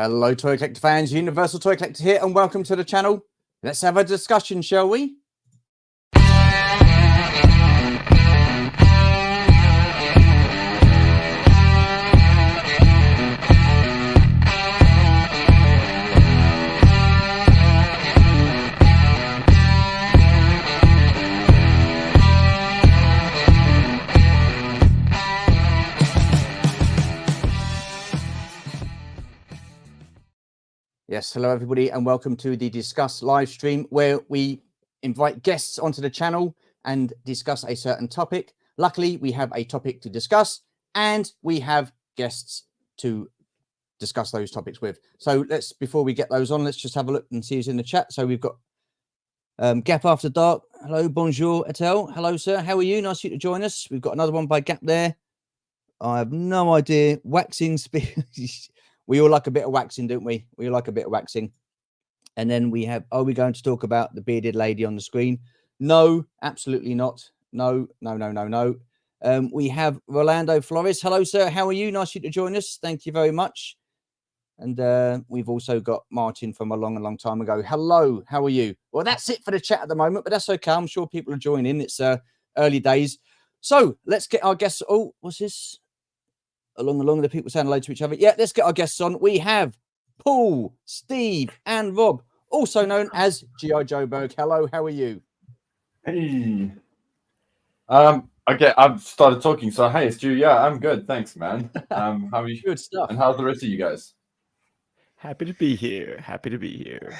Hello, Toy Collector fans. Universal Toy Collector here, and welcome to the channel. Let's have a discussion, shall we? Yes, hello everybody, and welcome to the Discuss Livestream, where we invite guests onto the channel and discuss a certain topic. Luckily, we have a topic to discuss, and we have guests to discuss those topics with. So before we get those on, let's just have a look and see who's in the chat. So we've got Gap After Dark. Hello, bonjour, Etel. Hello, sir. How are you? Nice of you to join us. We've got another one by Gap there. I have no idea. Waxing We all like a bit of waxing, don't we? We all like a bit of waxing. And then we have, are we going to talk about the bearded lady on the screen? No, absolutely not. No. We have Rolando Flores. Hello, sir. How are you? Nice of you to join us. Thank you very much. And we've also got Martin from a long time ago. Hello. How are you? Well, that's it for the chat at the moment, but that's okay. I'm sure people are joining. It's early days. So let's get our guests. Oh, what's this? Along the people saying hello to each other. Yeah, let's get our guests on. We have Paul, Steve, and Rob, also known as G.I Joburg. Hello, how are you? Hey. Okay, I've started talking, so hey, it's Stu. Yeah, I'm good. Thanks, man. How are you? Good stuff. And how's the rest of you guys? Happy to be here. Happy to be here.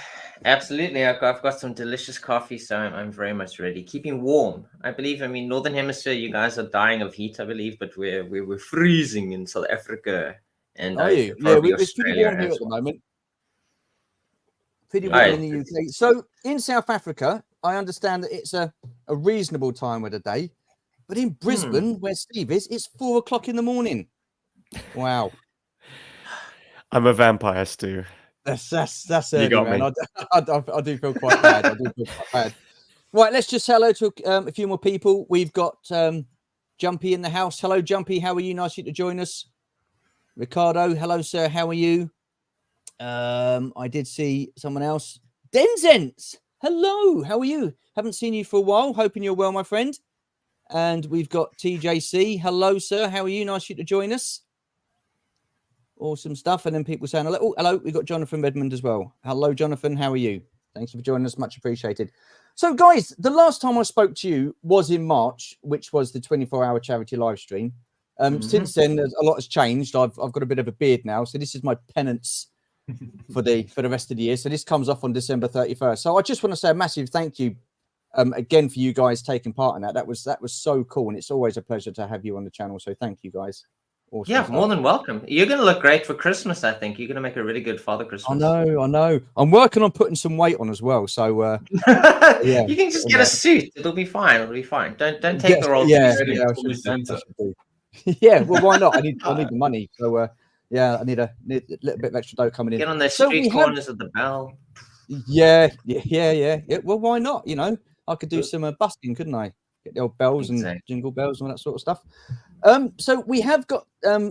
Absolutely. I've got some delicious coffee, so I'm very much ready. Keeping warm. I believe, Northern Hemisphere, you guys are dying of heat, I believe, but we're freezing in South Africa. And are you? Yeah, we're pretty warm here at the moment. Pretty warm in the UK. So in South Africa, I understand that it's a reasonable time of the day. But in Brisbane, where Steve is, it's 4 o'clock in the morning. Wow. I'm a vampire, Stu. That's early, man. I do feel quite bad. Right, let's just say hello to a few more people. We've got Jumpy in the house. Hello, Jumpy. How are you? Nice of you to join us. Ricardo, hello, sir. How are you? I did see someone else. Denzens, hello. How are you? Haven't seen you for a while. Hoping you're well, my friend. And we've got TJC. Hello, sir. How are you? Nice of you to join us. Awesome stuff. And then people saying hello. Oh, hello. We've got Jonathan Redmond as well. Hello, Jonathan. How are you? Thanks for joining us. Much appreciated. So, guys, the last time I spoke to you was in March, which was the 24-hour charity live stream. Since then, a lot has changed. I've got a bit of a beard now, so this is my penance for the rest of the year. So this comes off on December 31st. So I just want to say a massive thank you again for you guys taking part in that. That was so cool, and it's always a pleasure to have you on the channel. So thank you guys. Awesome yeah, stuff. More than welcome. You're going to look great for Christmas, I think. You're going to make a really good Father Christmas. I know. I'm working on putting some weight on as well. So yeah, you can just get a suit. It'll be fine. Don't take the role. Yeah, well, why not? I need the money. So yeah, I need a little bit of extra dough coming in. Get on the street corners of the bell. Yeah. Well, why not? I could do some busking, couldn't I? Get the old bells and jingle bells and all that sort of stuff. So we have got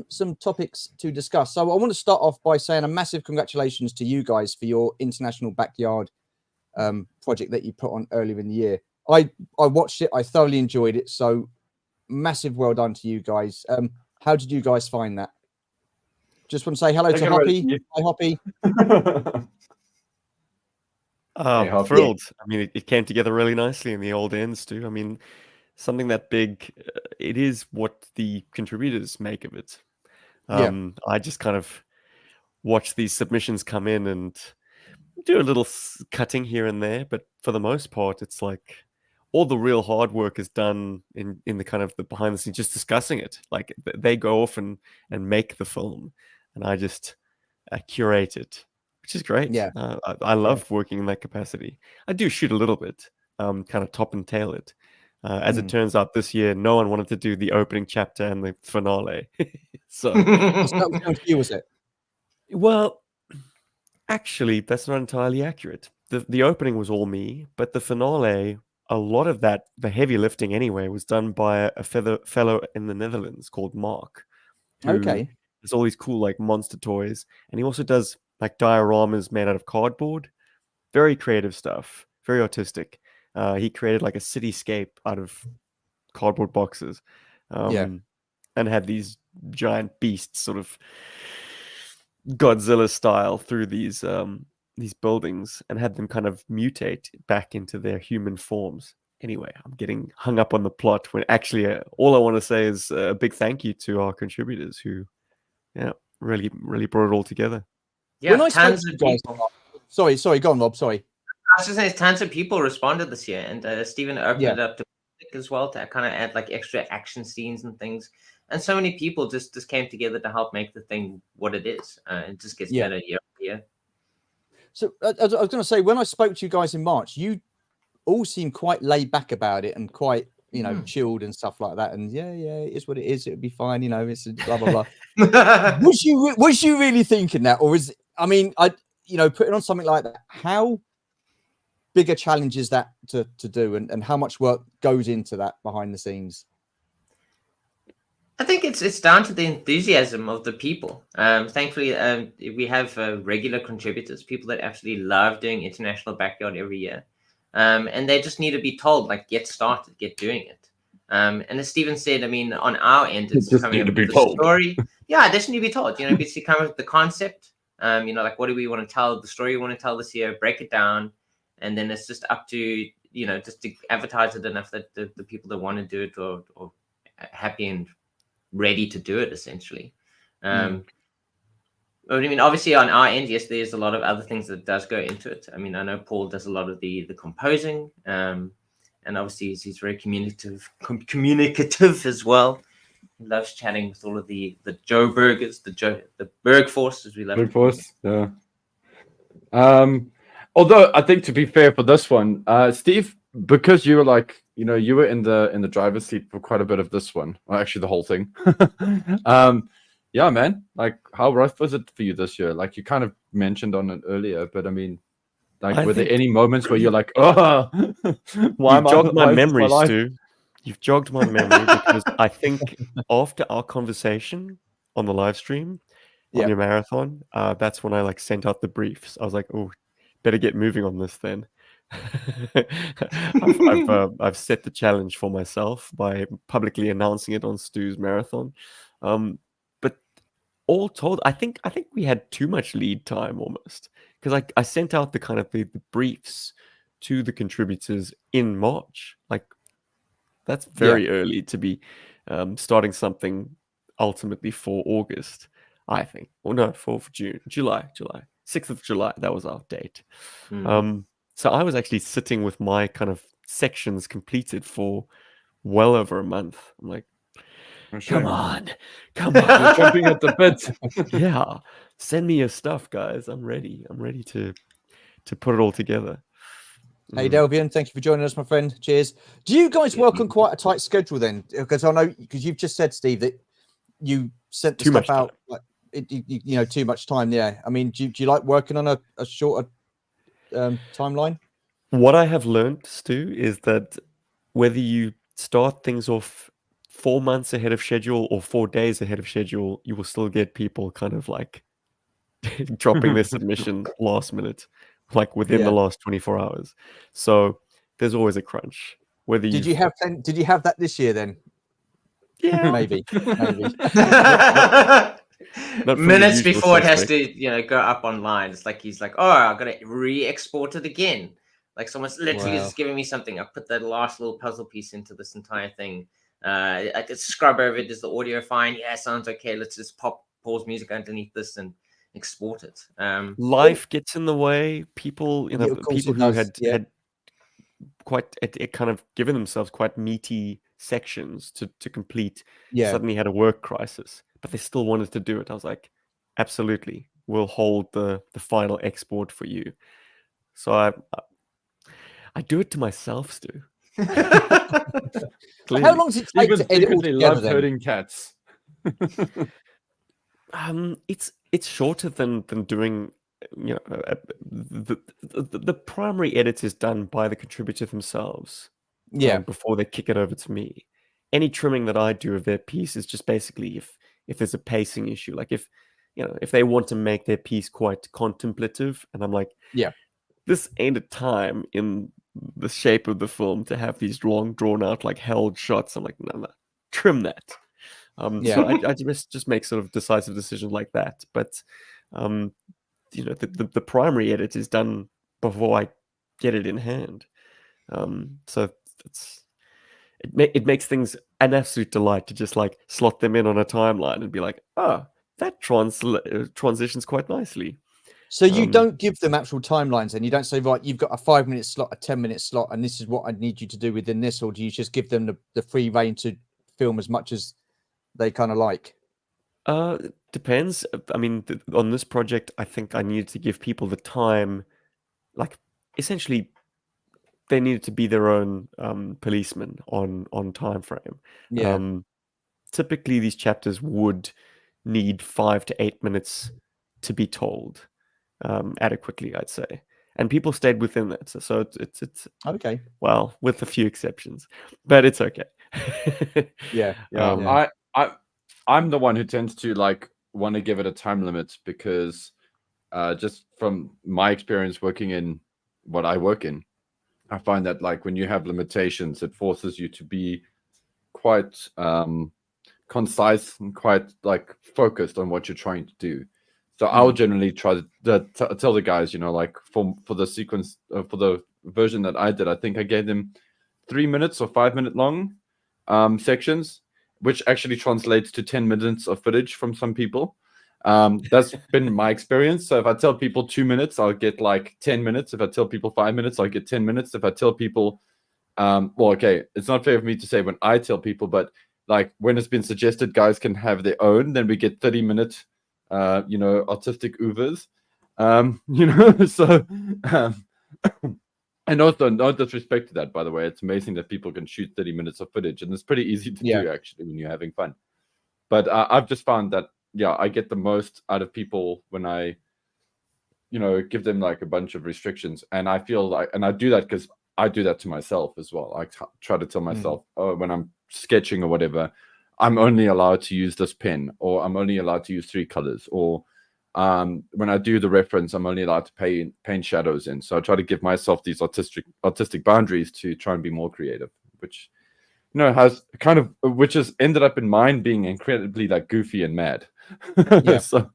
some topics to discuss. So I want to start off by saying a massive congratulations to you guys for your international backyard project that you put on earlier in the year. I watched it. I thoroughly enjoyed it. So massive well done to you guys. How did you guys find that? Just want to say hello to Hoppy. Hi, Hoppy. Thrilled. I mean, it came together really nicely in the old ends too. I mean, something that big, it is what the contributors make of it. I just kind of watch these submissions come in and do a little cutting here and there, but for the most part, it's like all the real hard work is done in the kind of the behind the scenes, just discussing it. Like they go off and make the film, and I just curate it, which is great. Yeah, I love working in that capacity. I do shoot a little bit, kind of top and tail it. As it turns out, this year no one wanted to do the opening chapter and the finale. So was it? Well, actually, that's not entirely accurate. The opening was all me, but the finale, a lot of that, the heavy lifting anyway, was done by a fellow in the Netherlands called Mark. Okay. There's all these cool like monster toys, and he also does like dioramas made out of cardboard. Very creative stuff, very artistic. He created like a cityscape out of cardboard boxes, and had these giant beasts, sort of Godzilla style, through these buildings, and had them kind of mutate back into their human forms. Anyway, I'm getting hung up on the plot when actually all I want to say is a big thank you to our contributors who, really brought it all together. Yeah, When I spoke tons to of you guys, people. sorry, go on, Rob. Sorry. I was just saying, tons of people responded this year, and Stephen opened it up to public as well to kind of add like extra action scenes and things. And so many people just came together to help make the thing what it is. It just gets better year on year. So I was going to say, when I spoke to you guys in March, you all seemed quite laid back about it and quite, chilled and stuff like that. And it is what it is. It'll be fine. It's blah blah blah. was you really thinking that, or is putting on something like that? How big a challenge is that to do, and how much work goes into that behind the scenes? I think it's down to the enthusiasm of the people. Thankfully, we have regular contributors, people that absolutely love doing International Backyard every year. And they just need to be told, like, get started, get doing it. And as Stephen said, on our end, it's just coming need up to be with told. a story. Yeah, they just need to be told. Basically come up with the concept. Like, what do we want to tell? The story we want to tell this year, break it down. And then it's just up to, just to advertise it enough that the people that want to do it are happy and ready to do it, essentially. Obviously on our end, yes, there's a lot of other things that does go into it. I know Paul does a lot of the composing, and obviously he's very communicative as well. He loves chatting with all of the Joburgers, the Berg Force, as we love Berg Force, yeah. Although I think, to be fair for this one, Steve, because you were like, you were in the driver's seat for quite a bit of this one, well, actually the whole thing. Yeah, man. Like, how rough was it for you this year? Like, you kind of mentioned on it earlier, but were there any moments where you're like, oh, You've jogged my memory, Stu. You've jogged my memory, because I think after our conversation on the live stream on your marathon, that's when I sent out the briefs. I was like, oh, better get moving on this then. I've set the challenge for myself by publicly announcing it on Stu's marathon. But all told, I think we had too much lead time almost, because I sent out the kind of the briefs to the contributors in March. Like, that's very early to be starting something ultimately for August, I think. Or no, for July. 6th of July, that was our date. So I was actually sitting with my kind of sections completed for well over a month. I'm like, come on. You're jumping at the bit. Yeah, send me your stuff, guys. I'm ready to put it all together. Hey, Delvian, thank you for joining us, my friend. Cheers. Do you guys work on quite a tight schedule then? Because I know, because you've just said, Steve, that you sent the stuff out, like, too much time. Yeah. Do you like working on a shorter timeline? What I have learned, Stu, is that whether you start things off 4 months ahead of schedule or 4 days ahead of schedule, you will still get people kind of like dropping their submission last minute, like within the last 24 hours. So there's always a crunch. Did you have that this year then? Yeah, maybe. Minutes before it has to, go up online. It's like he's like, oh, I gotta re-export it again. Like, someone's literally just giving me something. I put that last little puzzle piece into this entire thing. I could scrub over it. Is the audio fine? Yeah, sounds okay. Let's just pause music underneath this and export it. Life gets in the way. People, people who had quite kind of given themselves quite meaty sections to complete suddenly had a work crisis, but they still wanted to do it. I was like, absolutely, we'll hold the final export for you. So I do it to myself, Stu. How long does it take to edit all together, then? Herding cats. It's shorter than doing, the primary edit is done by the contributor themselves. Before they kick it over to me. Any trimming that I do of their piece is just basically if there's a pacing issue, like if if they want to make their piece quite contemplative, and I'm like, Yeah. this ain't a time in the shape of the film to have these long, drawn out, like held shots. I'm like, no, trim that. So I just make sort of decisive decisions like that. But the primary edit is done before I get it in hand. So it makes things an absolute delight to just like slot them in on a timeline and be like, that transitions quite nicely. So you don't give them actual timelines, and you don't say, right, you've got a 5-minute slot, a 10-minute slot, and this is what I need you to do within this, or do you just give them the free reign to film as much as they kind of like? Depends. I mean, on this project, I think I needed to give people the time, like essentially they needed to be their own policeman on time frame. Yeah. Typically these chapters would need 5 to 8 minutes to be told adequately, I'd say, and people stayed within that. So it's okay. Well, with a few exceptions, but it's okay. Yeah. I'm the one who tends to like want to give it a time limit because just from my experience working in what I work in, I find that like when you have limitations, it forces you to be quite concise and quite like focused on what you're trying to do. So I'll generally try to tell the guys, like for the sequence, for the version that I did, I think I gave them 3 minutes or 5 minute long sections, which actually translates to 10 minutes of footage from some people. That's been my experience. So if I tell people 2 minutes, I'll get like 10 minutes. If I tell people 5 minutes, I'll get 10 minutes. If I tell people, okay, it's not fair for me to say when I tell people, but like when it's been suggested guys can have their own, then we get 30-minute artistic oovers, so and also no disrespect to that, by the way, it's amazing that people can shoot 30 minutes of footage, and it's pretty easy to do actually when you're having fun. But I've just found that I get the most out of people when I give them like a bunch of restrictions, and I feel like, and I do that because I do that to myself as well. I try to tell myself, when I'm sketching or whatever, I'm only allowed to use this pen, or I'm only allowed to use 3 colors, or when I do the reference, I'm only allowed to paint shadows in. So I try to give myself these artistic boundaries to try and be more creative, which has kind of, which has ended up in mine being incredibly like goofy and mad. So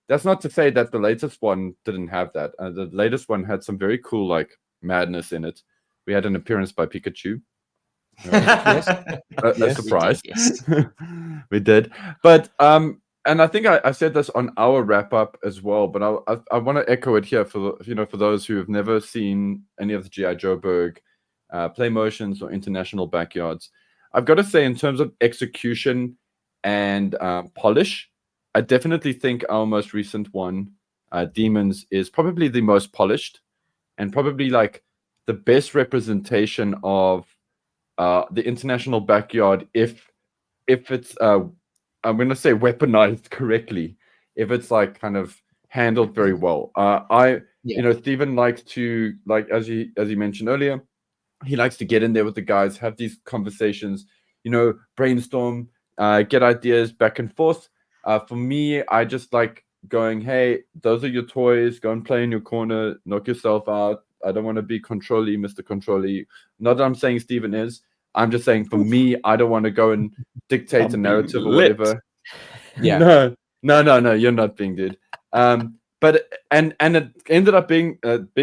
that's not to say that the latest one didn't have that. The latest one had some very cool like madness in it. We had an appearance by Pikachu. A surprise. We did. But and I think I said this on our wrap up as well, but I want to echo it here for for those who have never seen any of the G.I Joburg play motions or international backyards. I've got to say, in terms of execution and polish, I definitely think our most recent one, Demons, is probably the most polished and probably like the best representation of the international backyard if it's I'm going to say weaponized correctly, if it's like kind of handled very well. Stephen likes to, like as he mentioned earlier, he likes to get in there with the guys, have these conversations, brainstorm, get ideas back and forth. For me, I just like going, hey, those are your toys, go and play in your corner, knock yourself out. I don't want to be control-y, Mr. Control-y. Not that I'm saying Stephen is. I'm just saying, for me, I don't want to go and dictate a narrative or whatever. Yeah. No, you're not being dude. But and it ended up being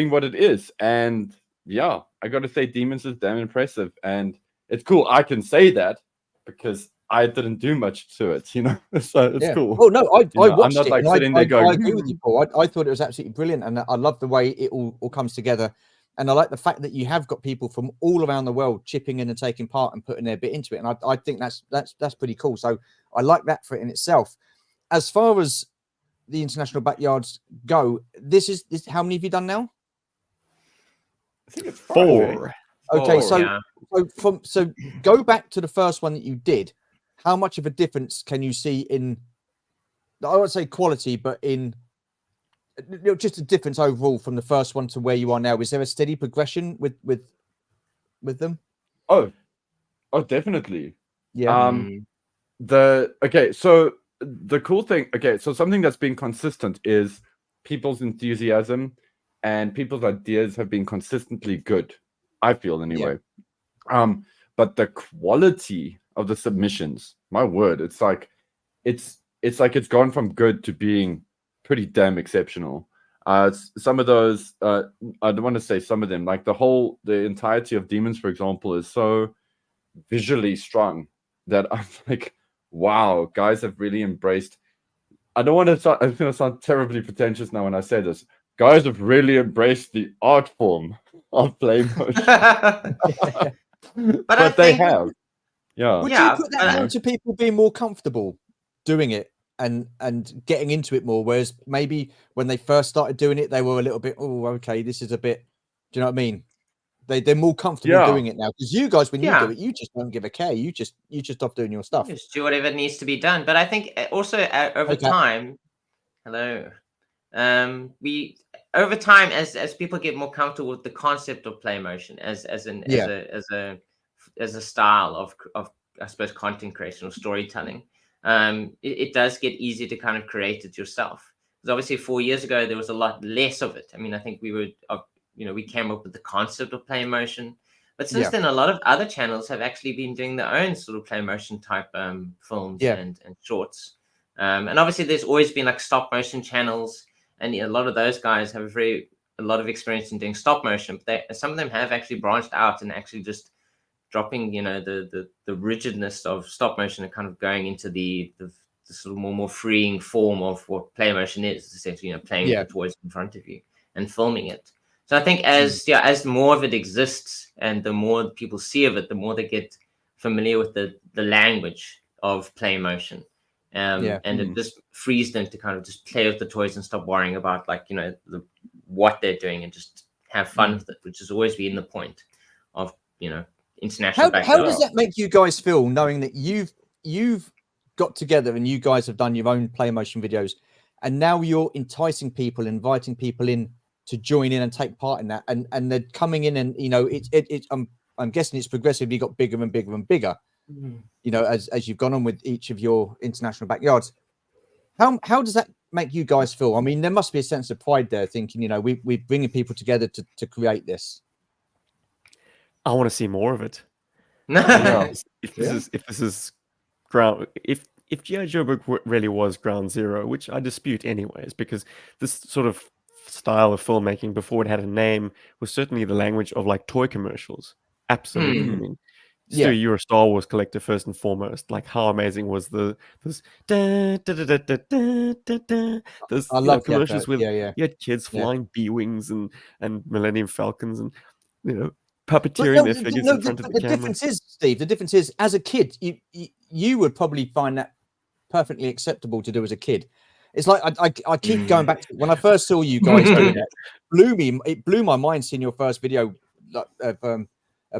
what it is. And yeah, I got to say, Demons is damn impressive, and it's cool. I can say that because I didn't do much to it, so it's cool. Oh no, I watched I'm not it. like sitting there going. I agree with you, Paul. I thought it was absolutely brilliant, and I love the way it all comes together. And I like the fact that you have got people from all around the world chipping in and taking part and putting their bit into it. And I think that's pretty cool. So I like that for it in itself. As far as the international backyards go, this is how many have you done now? I think it's 4. Okay, so go back to the first one that you did. How much of a difference can you see in, I won't say quality, but in just a difference overall from the first one to where you are now? Is there a steady progression with them? Oh, definitely. Yeah. So the cool thing, okay, so something that's been consistent is people's enthusiasm and people's ideas have been consistently good, I feel anyway. But the quality of the submissions, my word, it's like it's gone from good to being pretty damn exceptional. Some of those, I don't want to say some of them, like the entirety of Demons, for example, is so visually strong that I'm like, wow, guys have really embraced. I'm going to sound terribly pretentious now when I say this. Guys have really embraced the art form of play motion. But they have. Yeah. Would you put that down to people being more comfortable doing it and getting into it more? Whereas maybe when they first started doing it, they were a little bit, oh, okay, this is a bit. Do you know what I mean? They're more comfortable doing it now, because you guys, when you do it, you just don't give a care. You just off doing your stuff. Just do whatever needs to be done. But I think also over time, we over time as people get more comfortable with the concept of play motion as a style of I suppose content creation or storytelling, it does get easier to kind of create it yourself. Because obviously 4 years ago there was a lot less of it. I mean, I think we came up with the concept of play motion, but since then a lot of other channels have actually been doing their own sort of play motion type films and shorts, and obviously there's always been like stop motion channels, and a lot of those guys have a lot of experience in doing stop motion, but some of them have actually branched out and actually just dropping the rigidness of stop motion and kind of going into the sort of more freeing form of what play motion is, essentially playing with the toys in front of you and filming it. So I think as more of it exists and the more people see of it, the more they get familiar with the language of play motion. And it just frees them to kind of just play with the toys and stop worrying about what they're doing and just have fun with it, which has always been the point of international. How does that make you guys feel, knowing that you've got together and you guys have done your own play motion videos, and now you're enticing people, inviting people in to join in and take part in that, and they're coming in, and I'm guessing it's progressively got bigger and bigger and bigger, as you've gone on with each of your international backyards. How does that make you guys feel? I mean, there must be a sense of pride there, thinking we're bringing people together to create this. I want to see more of it. If this is ground, if G.I Joburg really was ground zero, which I dispute anyways, because this sort of style of filmmaking before it had a name was certainly the language of like toy commercials. Absolutely. I mean, you're a Star Wars collector first and foremost. Like, how amazing was those commercials with you had kids flying B-wings and Millennium Falcons and puppeteering their figures in front of the camera. The difference is, Steve, as a kid, you would probably find that perfectly acceptable to do as a kid. It's like I keep going back to when I first saw you guys doing it. It blew my mind seeing your first video of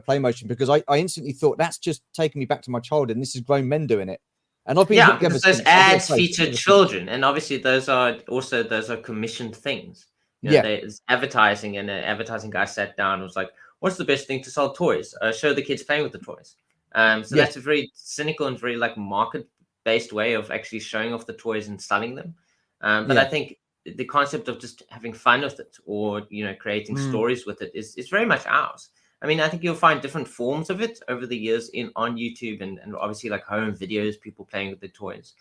play motion, because I instantly thought, that's just taking me back to my childhood, and this is grown men doing it. And I've been because those ads featured children, and obviously those are commissioned things. There's advertising, and an advertising guy sat down and was like, what's the best thing to sell toys? Show the kids playing with the toys. That's a very cynical and very like market-based way of actually showing off the toys and selling them. But I think the concept of just having fun with it, or creating stories with it, is very much ours. I mean, I think you'll find different forms of it over the years on YouTube and obviously like home videos, people playing with the toys,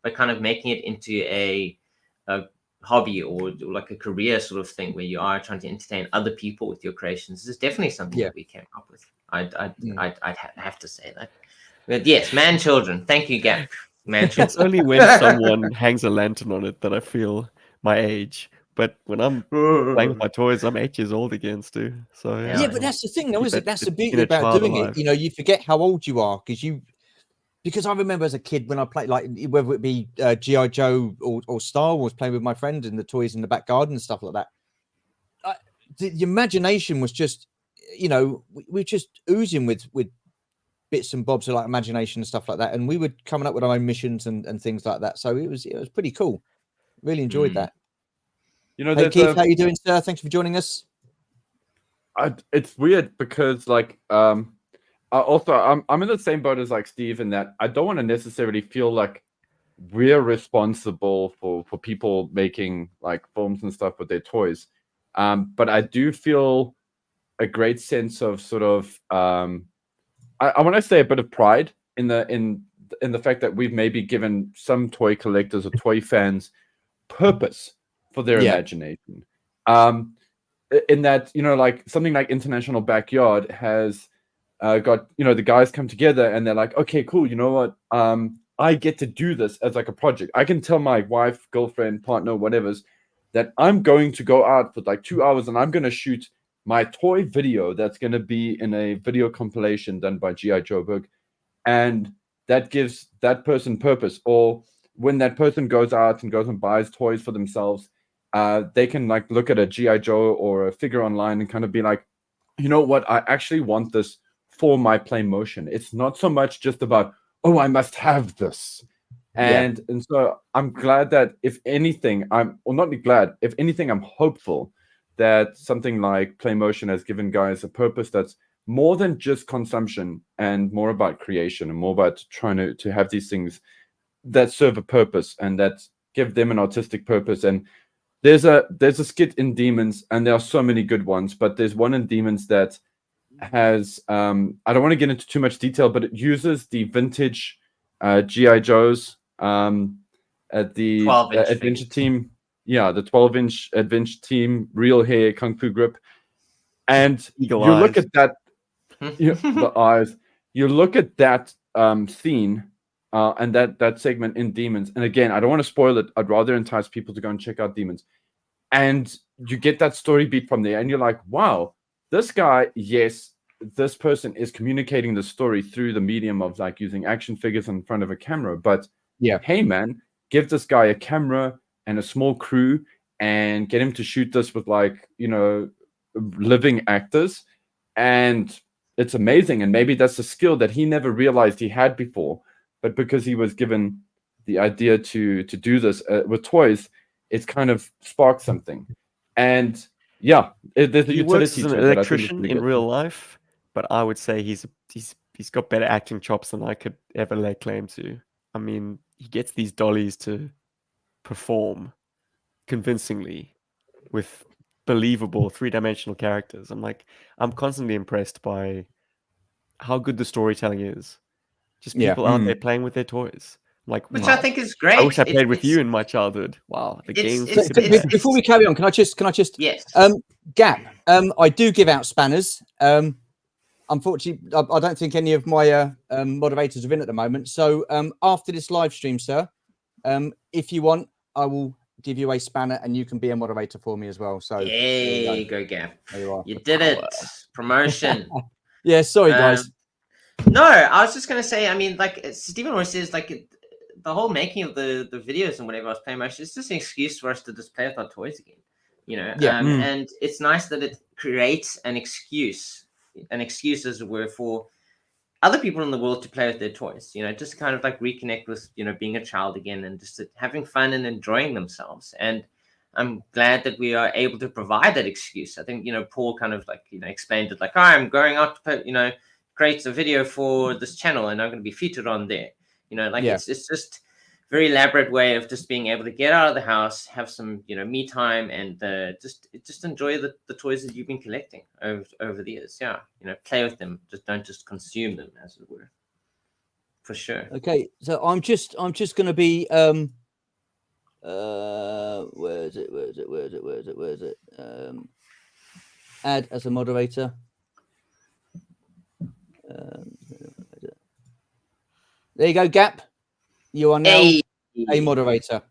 but kind of making it into a hobby or like a career sort of thing where you are trying to entertain other people with your creations. This is definitely something that we came up with. I'd have to say that. But yes, man children. Thank you, Gap. Man children. It's only when someone hangs a lantern on it that I feel my age. But when I'm playing with my toys, I'm 8 years old again, Stu. So but that's the thing, though, is it? That's the beauty about doing it. You forget how old you are, because I remember as a kid when I played, like whether it be G.I Joe or Star Wars, playing with my friend and the toys in the back garden and stuff like that. The imagination was just, we're just oozing with bits and bobs of like imagination and stuff like that, and we were coming up with our own missions and things like that. So it was pretty cool. Really enjoyed that. Hey Keith, how you doing, sir? Thanks for joining us. It's weird because like I'm in the same boat as like Steve, in that I don't want to necessarily feel like we're responsible for people making like films and stuff with their toys. But I do feel a great sense of sort of I want to say a bit of pride in the fact that we've maybe given some toy collectors or toy fans purpose for their imagination. In that, you know, like something like International Backyard has got, you know, the guys come together and they're like, okay, cool, you know what? I get to do this as like a project. I can tell my wife, girlfriend, partner, whatever's, that I'm going to go out for like 2 hours and I'm going to shoot my toy video that's going to be in a video compilation done by G.I Joburg. And that gives that person purpose. Or when that person goes out and goes and buys toys for themselves, they can like look at a G.I Joe or a figure online and kind of be like, you know what, I actually want this for my play motion. It's not so much just about, oh, I must have this. And so I'm glad that if anything, if anything, I'm hopeful that something like play motion has given guys a purpose that's more than just consumption and more about creation and more about trying to have these things that serve a purpose and that give them an artistic purpose. And there's a skit in Demons, and there are so many good ones, but there's one in Demons that has I don't want to get into too much detail, but it uses the vintage G.I Joes at the adventure team. Yeah, the 12-inch adventure team, real hair, kung fu grip. And you look at that, the eyes, you look at that scene and that segment in Demons. And again, I don't want to spoil it. I'd rather entice people to go and check out Demons. And you get that story beat from there. And you're like, wow, this guy, yes, this person is communicating the story through the medium of like using action figures in front of a camera. But hey, man, give this guy a camera and a small crew and get him to shoot this with like, you know, living actors. And it's amazing. And maybe that's a skill that he never realized he had before. But because he was given the idea to do this with toys, it's kind of sparked something. And yeah, there's a he utility works as to an it electrician in real life, but I would say he's got better acting chops than I could ever lay claim to. I mean, he gets these dollies to perform convincingly with believable three-dimensional characters. I'm constantly impressed by how good the storytelling is. Just people out there playing with their toys. Like, which wow, I think is great. I wish I played with you in my childhood. Wow, the games. Before we carry on, can I just yes, Gap? I do give out spanners. Unfortunately, I don't think any of my moderators are in at the moment. So after this live stream, sir, if you want, I will give you a spanner and you can be a moderator for me as well. So there you go, Gap. There you are. You did it. Promotion. Yeah, sorry, guys. No, I was just going to say, I mean, like Stephen always says, like the whole making of the videos and whatever I was playing motion, it's just an excuse for us to just play with our toys again, you know? And it's nice that it creates an excuse, as it were, for other people in the world to play with their toys, you know, just kind of like reconnect with, you know, being a child again and just having fun and enjoying themselves. And I'm glad that we are able to provide that excuse. I think, you know, Paul kind of like, you know, explained it like, oh, I'm going out to put, you know, create a video for this channel and I'm going to be featured on there. You know, like it's just very elaborate way of just being able to get out of the house, have some, you know, me time and just enjoy the toys that you've been collecting over the years. Yeah. You know, play with them. Don't just consume them, as it were. For sure. Okay. So I'm just going to be, where is it? Add as a moderator. There you go, Gap. You are now a moderator.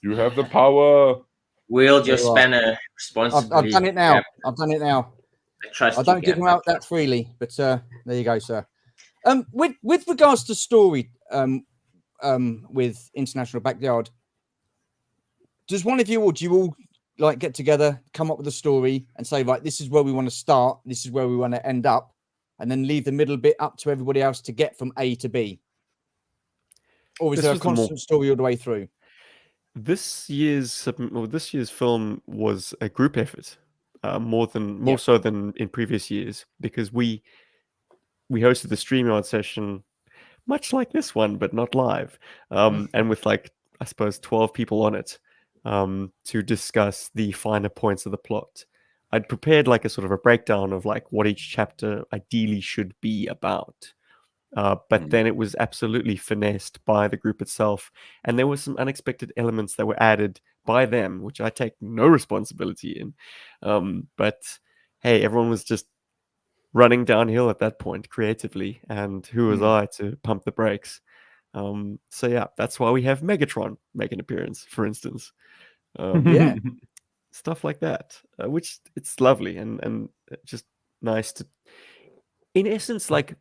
You have the power. Wield your spanner responsibly. I've done it now. Gap. I've done it now. I don't give them out that freely, but there you go, sir. With regards to story, with International Backyard, does one of you or do you all like get together, come up with a story, and say, right, this is where we want to start, this is where we want to end up, and then leave the middle bit up to everybody else to get from A to B? Or is there a constant story all the way through? This year's film was a group effort, more so than in previous years, because we hosted the StreamYard session much like this one, but not live. And with like, I suppose, 12 people on it to discuss the finer points of the plot. I'd prepared like a sort of a breakdown of like what each chapter ideally should be about. But then it was absolutely finessed by the group itself. And there were some unexpected elements that were added by them, which I take no responsibility in. But hey, everyone was just running downhill at that point creatively. And who was I to pump the brakes? So yeah, that's why we have Megatron make an appearance, for instance. Yeah. Stuff like that, which it's lovely and just nice to, in essence, like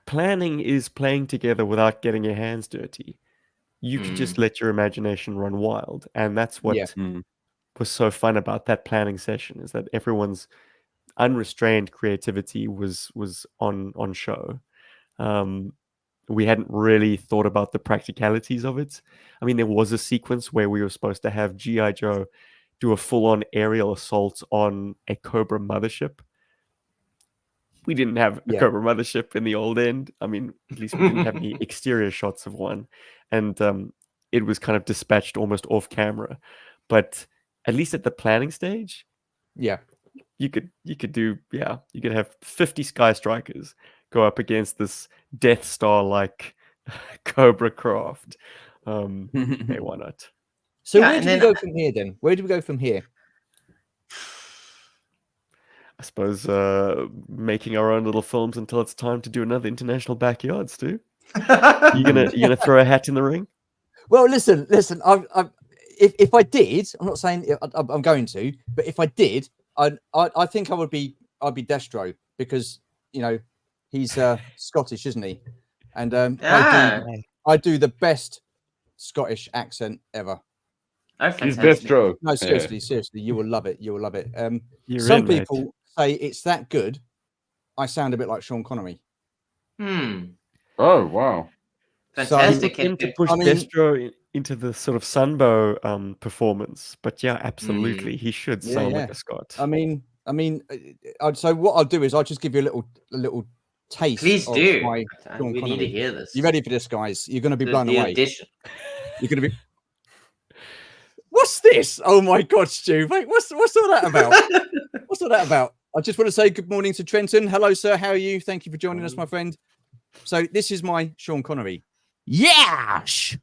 planning is playing together without getting your hands dirty. You could just let your imagination run wild, and that's what was so fun about that planning session, is that everyone's unrestrained creativity was on show. We hadn't really thought about the practicalities of it. I mean, there was a sequence where we were supposed to have G.I Joe do a full-on aerial assault on a Cobra mothership. We didn't have a Cobra mothership in the old end. I mean, at least we didn't have any exterior shots of one. And it was kind of dispatched almost off camera. But at least at the planning stage, you could have 50 Sky Strikers go up against this Death Star-like Cobra craft. Hey, why not? So where do we go from here then? Where do we go from here? I suppose making our own little films until it's time to do another international backyard, Stu. You gonna throw a hat in the ring? Well, listen. If I did, I'm not saying I'm going to, but if I did, I think I'd be Destro, because he's Scottish, isn't he? And I do the best Scottish accent ever. Oh, he's Destro. No, seriously, you will love it. You will love it. Some people say it's that good. I sound a bit like Sean Connery. Oh wow! Fantastic. So him to push Destro into the sort of Sunbow performance, but yeah, absolutely, he should sound like a Scot. I mean, so what I'll do is I'll just give you a little taste. Please do. My we need to hear this. You ready for this, guys? You're going to be blown away. Audition. You're going to be. What's this? Oh my God, Stu! Wait, what's all that about? What's all that about? I just want to say good morning to Trenton. Hello, sir. How are you? Thank you for joining us, my friend. So this is my Sean Connery. Yes.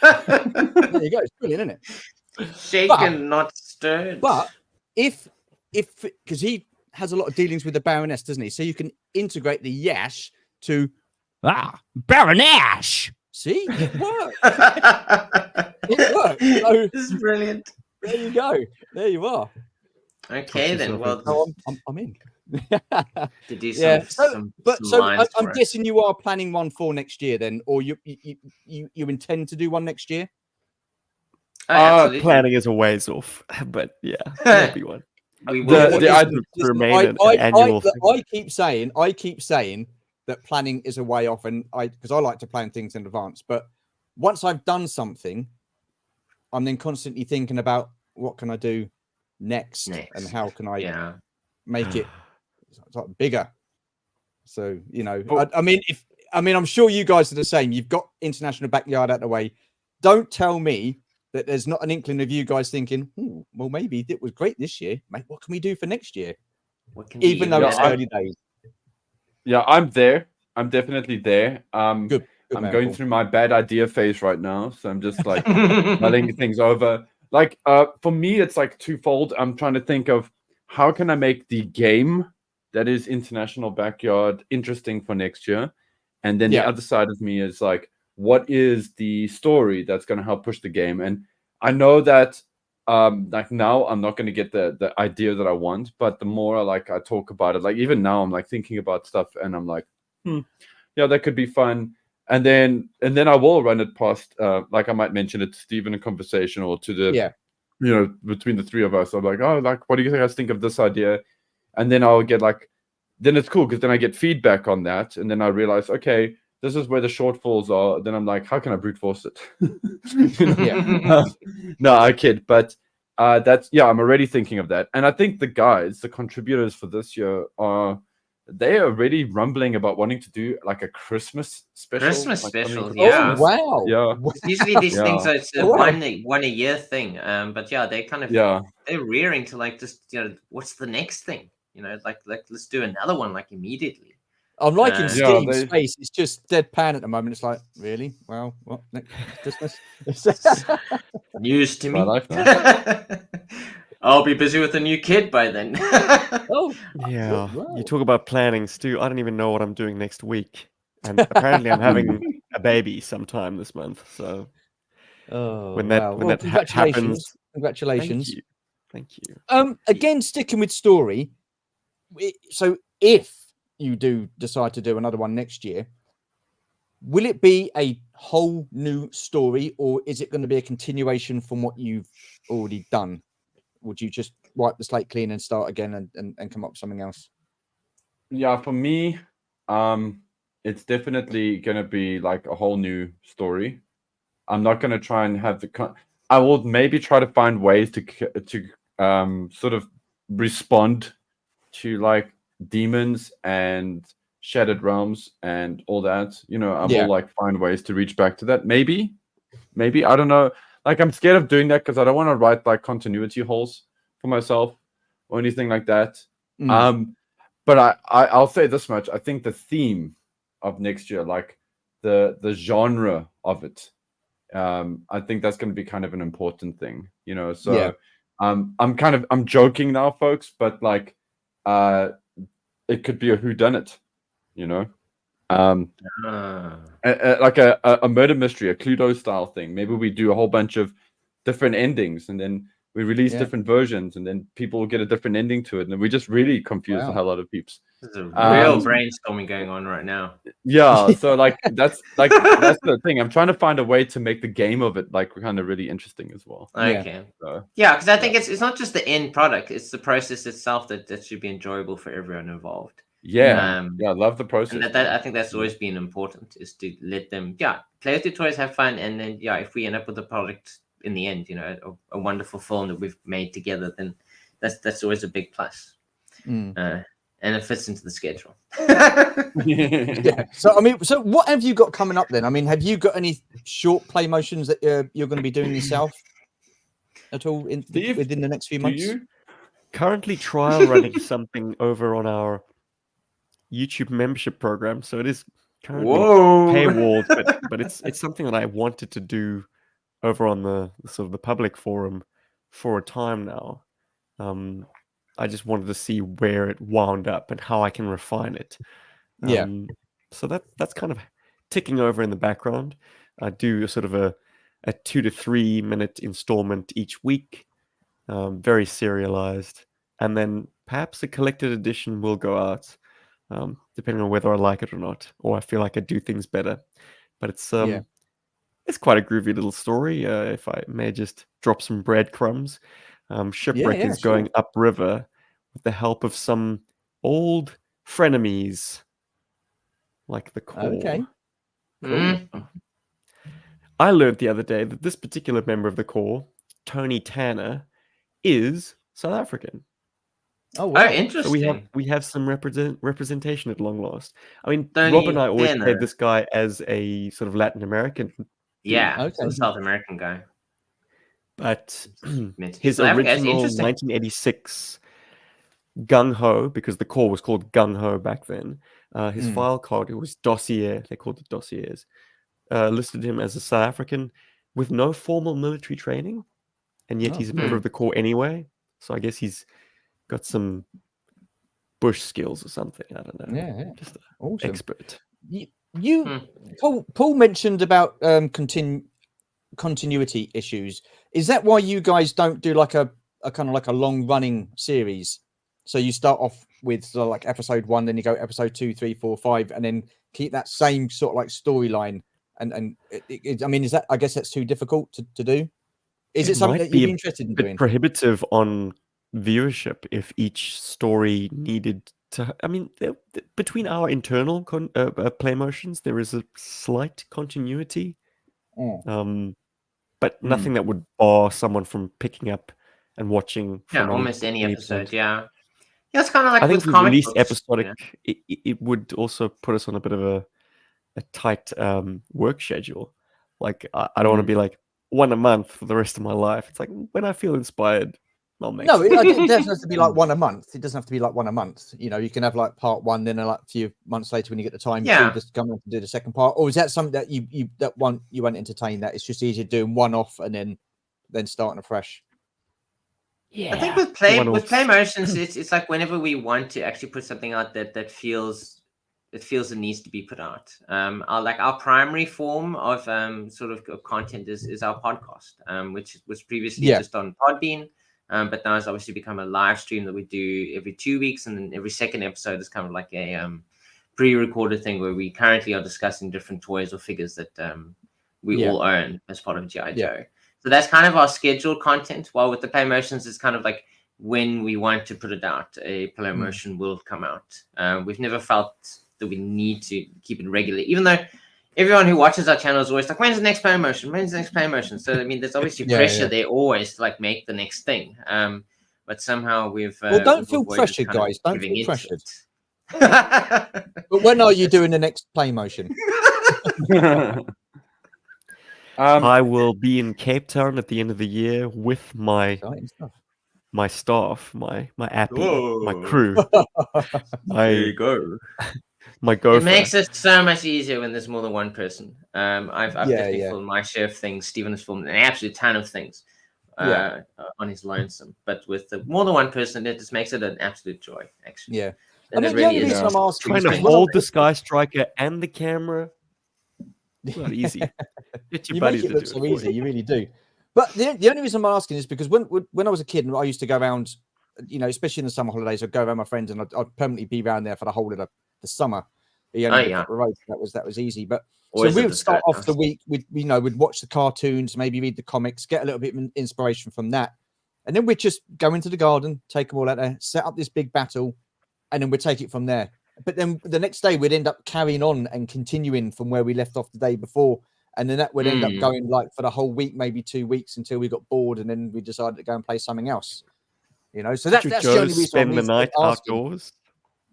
There you go. It's brilliant, isn't it? Shaken, not stirred. But if because he has a lot of dealings with the Baroness, doesn't he? So you can integrate the yash to Baroness. See, it works. It works. So, this is brilliant. There you go. There you are. Okay, then. Well, I'm in. To do some, I'm guessing you are planning one for next year, then, or you intend to do one next year. Planning is a ways off, but yeah, there'll be one. I keep saying that planning is a way off, and because I like to plan things in advance. But once I've done something, I'm then constantly thinking about what can I do next and how can I make it bigger. So I'm sure you guys are the same. You've got international backyard out the way. Don't tell me that there's not an inkling of you guys thinking, well, maybe it was great this year. Mate, what can we do for next year? Even though it's early days. Yeah, I'm there. I'm definitely there. Good I'm going through my bad idea phase right now. So I'm just like mulling things over. Like, for me, it's like twofold. I'm trying to think of how can I make the game that is International Backyard interesting for next year? And then the other side of me is like, what is the story that's going to help push the game? And I know that like now I'm not going to get the idea that I want, but the more like I talk about it, like even now I'm like thinking about stuff and I'm like, yeah, that could be fun. And then I will run it past, like I might mention it to Steve in a conversation or to the, between the three of us. I'm like, oh, like, what do you guys think of this idea? And then I'll get like, then it's cool because then I get feedback on that. And then I realize, okay, this is where the shortfalls are. Then I'm like, how can I brute force it? No, I kid. But I'm already thinking of that. And I think the contributors for this year are they are already rumbling about wanting to do like a Christmas special. Christmas like something special, for yeah. Christmas. wow. Yeah. Wow. Usually these things Yeah. are it's a Wow. one a year thing. But yeah, they kind of they're rearing to like just what's the next thing? Like let's do another one like immediately. I'm liking Yeah, Steve's face. It's just deadpan at the moment. It's like, really? Well, what next Christmas? News to me. My life now. I'll be busy with a new kid by then. Oh, Yeah, wow. you talk about planning, Stu. I don't even know what I'm doing next week, and apparently I'm having a baby sometime this month. So Oh, when wow. that Well, congratulations. happens, Congratulations. thank you. Again, sticking with story. So if you do decide to do another one next year, will it be a whole new story, or is it going to be a continuation from what you've already done? Would you just wipe the slate clean and start again and come up with something else? Yeah, for me, it's definitely gonna be like a whole new story. I'm not gonna try and have I will maybe try to find ways to sort of respond to like demons and shattered realms and all that. I will like find ways to reach back to that. Maybe I don't know. Like I'm scared of doing that because I don't want to write like continuity holes for myself or anything like that. But I'll say this much: I think the theme of next year, like the genre of it, I think that's going to be kind of an important thing. So I'm joking now, folks, but like it could be a whodunit, like a murder mystery, a Cluedo style thing. Maybe we do a whole bunch of different endings, and then we release different versions, and then people will get a different ending to it, and then we just really confuse the hell out of peeps. There's a real brainstorming going on right now. Yeah, so like that's the thing. I'm trying to find a way to make the game of it like kind of really interesting as well. Okay. Yeah, because I think it's not just the end product; it's the process itself that should be enjoyable for everyone involved. Yeah, I love the process. And I think that's always been important, is to let them play with the toys, have fun, and then if we end up with a product in the end, a wonderful film that we've made together, then that's always a big plus. And it fits into the schedule. So what have you got coming up then? I mean, have you got any short play motions that you're going to be doing yourself at all within the next few months? Currently trial running something over on our YouTube membership program, so it is currently paywalled, but it's something that I wanted to do over on the sort of the public forum for a time now. I just wanted to see where it wound up and how I can refine it. So that's kind of ticking over in the background. I do sort of a 2 to 3 minute installment each week, very serialized, and then perhaps a collected edition will go out, depending on whether I like it or not, or I feel like I do things better. But it's quite a groovy little story. If I may just drop some breadcrumbs. Shipwreck is going upriver with the help of some old frenemies, like the Corps. Okay. Cool. I learned the other day that this particular member of the Corps, Tony Tanner, is South African. Oh, wow. Interesting. So we have some representation at long last. I mean, Rob and I always played this guy as a sort of Latin American. Yeah, so South American guy. But his original 1986 Gung Ho, because the Corps was called Gung Ho back then, his file card, it was dossier, they called it dossiers, listed him as a South African with no formal military training, and yet he's a member of the Corps anyway. So I guess he's got some bush skills or something. I don't know. Yeah. Just an awesome. Expert. Paul mentioned about continuity issues. Is that why you guys don't do like a kind of like a long running series? So you start off with like episode 1, then you go episode 2, 3, 4, 5, and then keep that same sort of like storyline. And I mean, is that, I guess that's too difficult to do? Is it something that you'd be interested in doing? Prohibitive on viewership if each story needed to. I mean, between our internal play motions, there is a slight continuity. But nothing that would bar someone from picking up and watching. Almost any episode. Yeah, it's kind of like I think with if we comic released books, episodic, you know? it would also put us on a bit of a tight work schedule. Like I don't want to be like one a month for the rest of my life. It's like when I feel inspired, I'll make. No, something. it doesn't have to be like one a month. It doesn't have to be like one a month. You know, you can have like part one, then like a few months later when you get the time Yeah. to just come in and do the second part. Or is that something that you won't entertain? That it's just easier doing one off and then starting afresh. I think with play motions, it's like whenever we want to actually put something out that feels it needs to be put out. Our primary form of sort of content is our podcast, which was previously just on Podbean, but now it's obviously become a live stream that we do every 2 weeks, and then every second episode is kind of like a pre-recorded thing where we currently are discussing different toys or figures that we all own as part of G.I Joe. So that's kind of our scheduled content. While with the play motions, it's kind of like when we want to put it out, a play motion will come out. We've never felt that we need to keep it regular, even though everyone who watches our channel is always like, when's the next play motion? When's the next play motion? So, I mean, there's obviously pressure there always to like make the next thing. But somehow we've... don't feel pressured, guys. Don't feel pressured. But when are you doing the next play motion? I will be in Cape Town at the end of the year with my staff, my appy, my crew. There you go. My gopher. It makes it so much easier when there's more than one person. I've definitely filmed my share of things. Stephen has filmed an absolute ton of things on his lonesome. But with more than one person, it just makes it an absolute joy, actually. Yeah. And I mean, the only reason I'm asking trying to hold the Sky Striker and the camera. Not easy. Get your you buddies make it look so easy, you really do. But the only reason I'm asking is because when I was a kid, I used to go around, you know, especially in the summer holidays, I'd go around with my friends and I'd permanently be around there for the whole of the summer. That was easy. But always so we would start off the week with, you know, we'd watch the cartoons, maybe read the comics, get a little bit of inspiration from that, and then we'd just go into the garden, take them all out there, set up this big battle, and then we'd take it from there. But then the next day we'd end up carrying on and continuing from where we left off the day before. And then that would end up going like for the whole week, maybe 2 weeks, until we got bored, and then we decided to go and play something else. You know, so that's the only reason. Spend the night outdoors.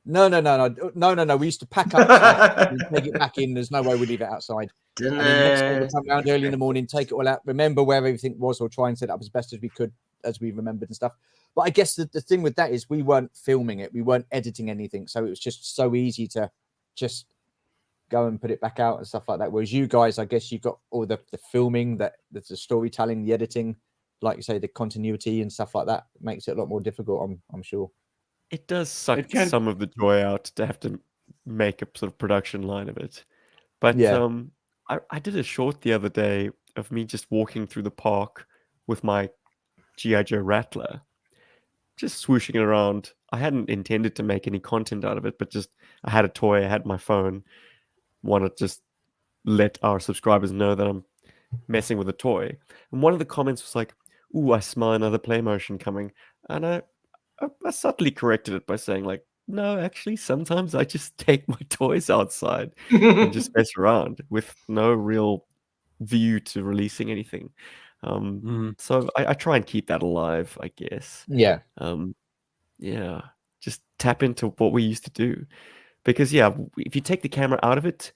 No. We used to pack up stuff and take it back in. There's no way we'd leave it outside. And then next day we'd come around early in the morning, take it all out, remember where everything was, or try and set it up as best as we could, as we remembered and stuff. But I guess the thing with that is we weren't filming it, we weren't editing anything, so it was just so easy to just go and put it back out and stuff like that. Whereas you guys, I guess you've got all the filming, the storytelling, the editing, like you say, the continuity and stuff like that. It makes it a lot more difficult, I'm sure. It does suck some of the joy out to have to make a sort of production line of it. But I did a short the other day of me just walking through the park with my G.I Joe Rattler, just swooshing it around. I hadn't intended to make any content out of it, but just I had a toy, I had my phone, wanted to just let our subscribers know that I'm messing with a toy. And one of the comments was like, "Ooh, I smell another play motion coming." And I subtly corrected it by saying, like, no, actually, sometimes I just take my toys outside and just mess around with no real view to releasing anything. So I try and keep that alive, I guess. Just tap into what we used to do, because if you take the camera out of it,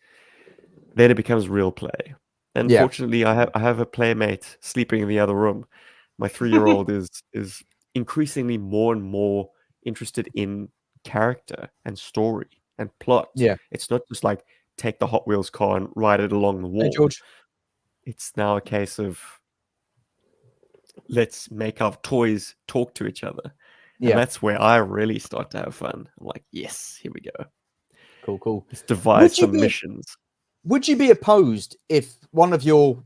then it becomes real play. And fortunately, I have a playmate sleeping in the other room. My 3-year-old is increasingly more and more interested in character and story and plot. It's not just like take the Hot Wheels car and ride it along the wall. Hey, George. It's now a case of let's make our toys talk to each other. And that's where I really start to have fun. I'm like, yes, here we go. Cool. Let's devise some missions. Would you be opposed if one of your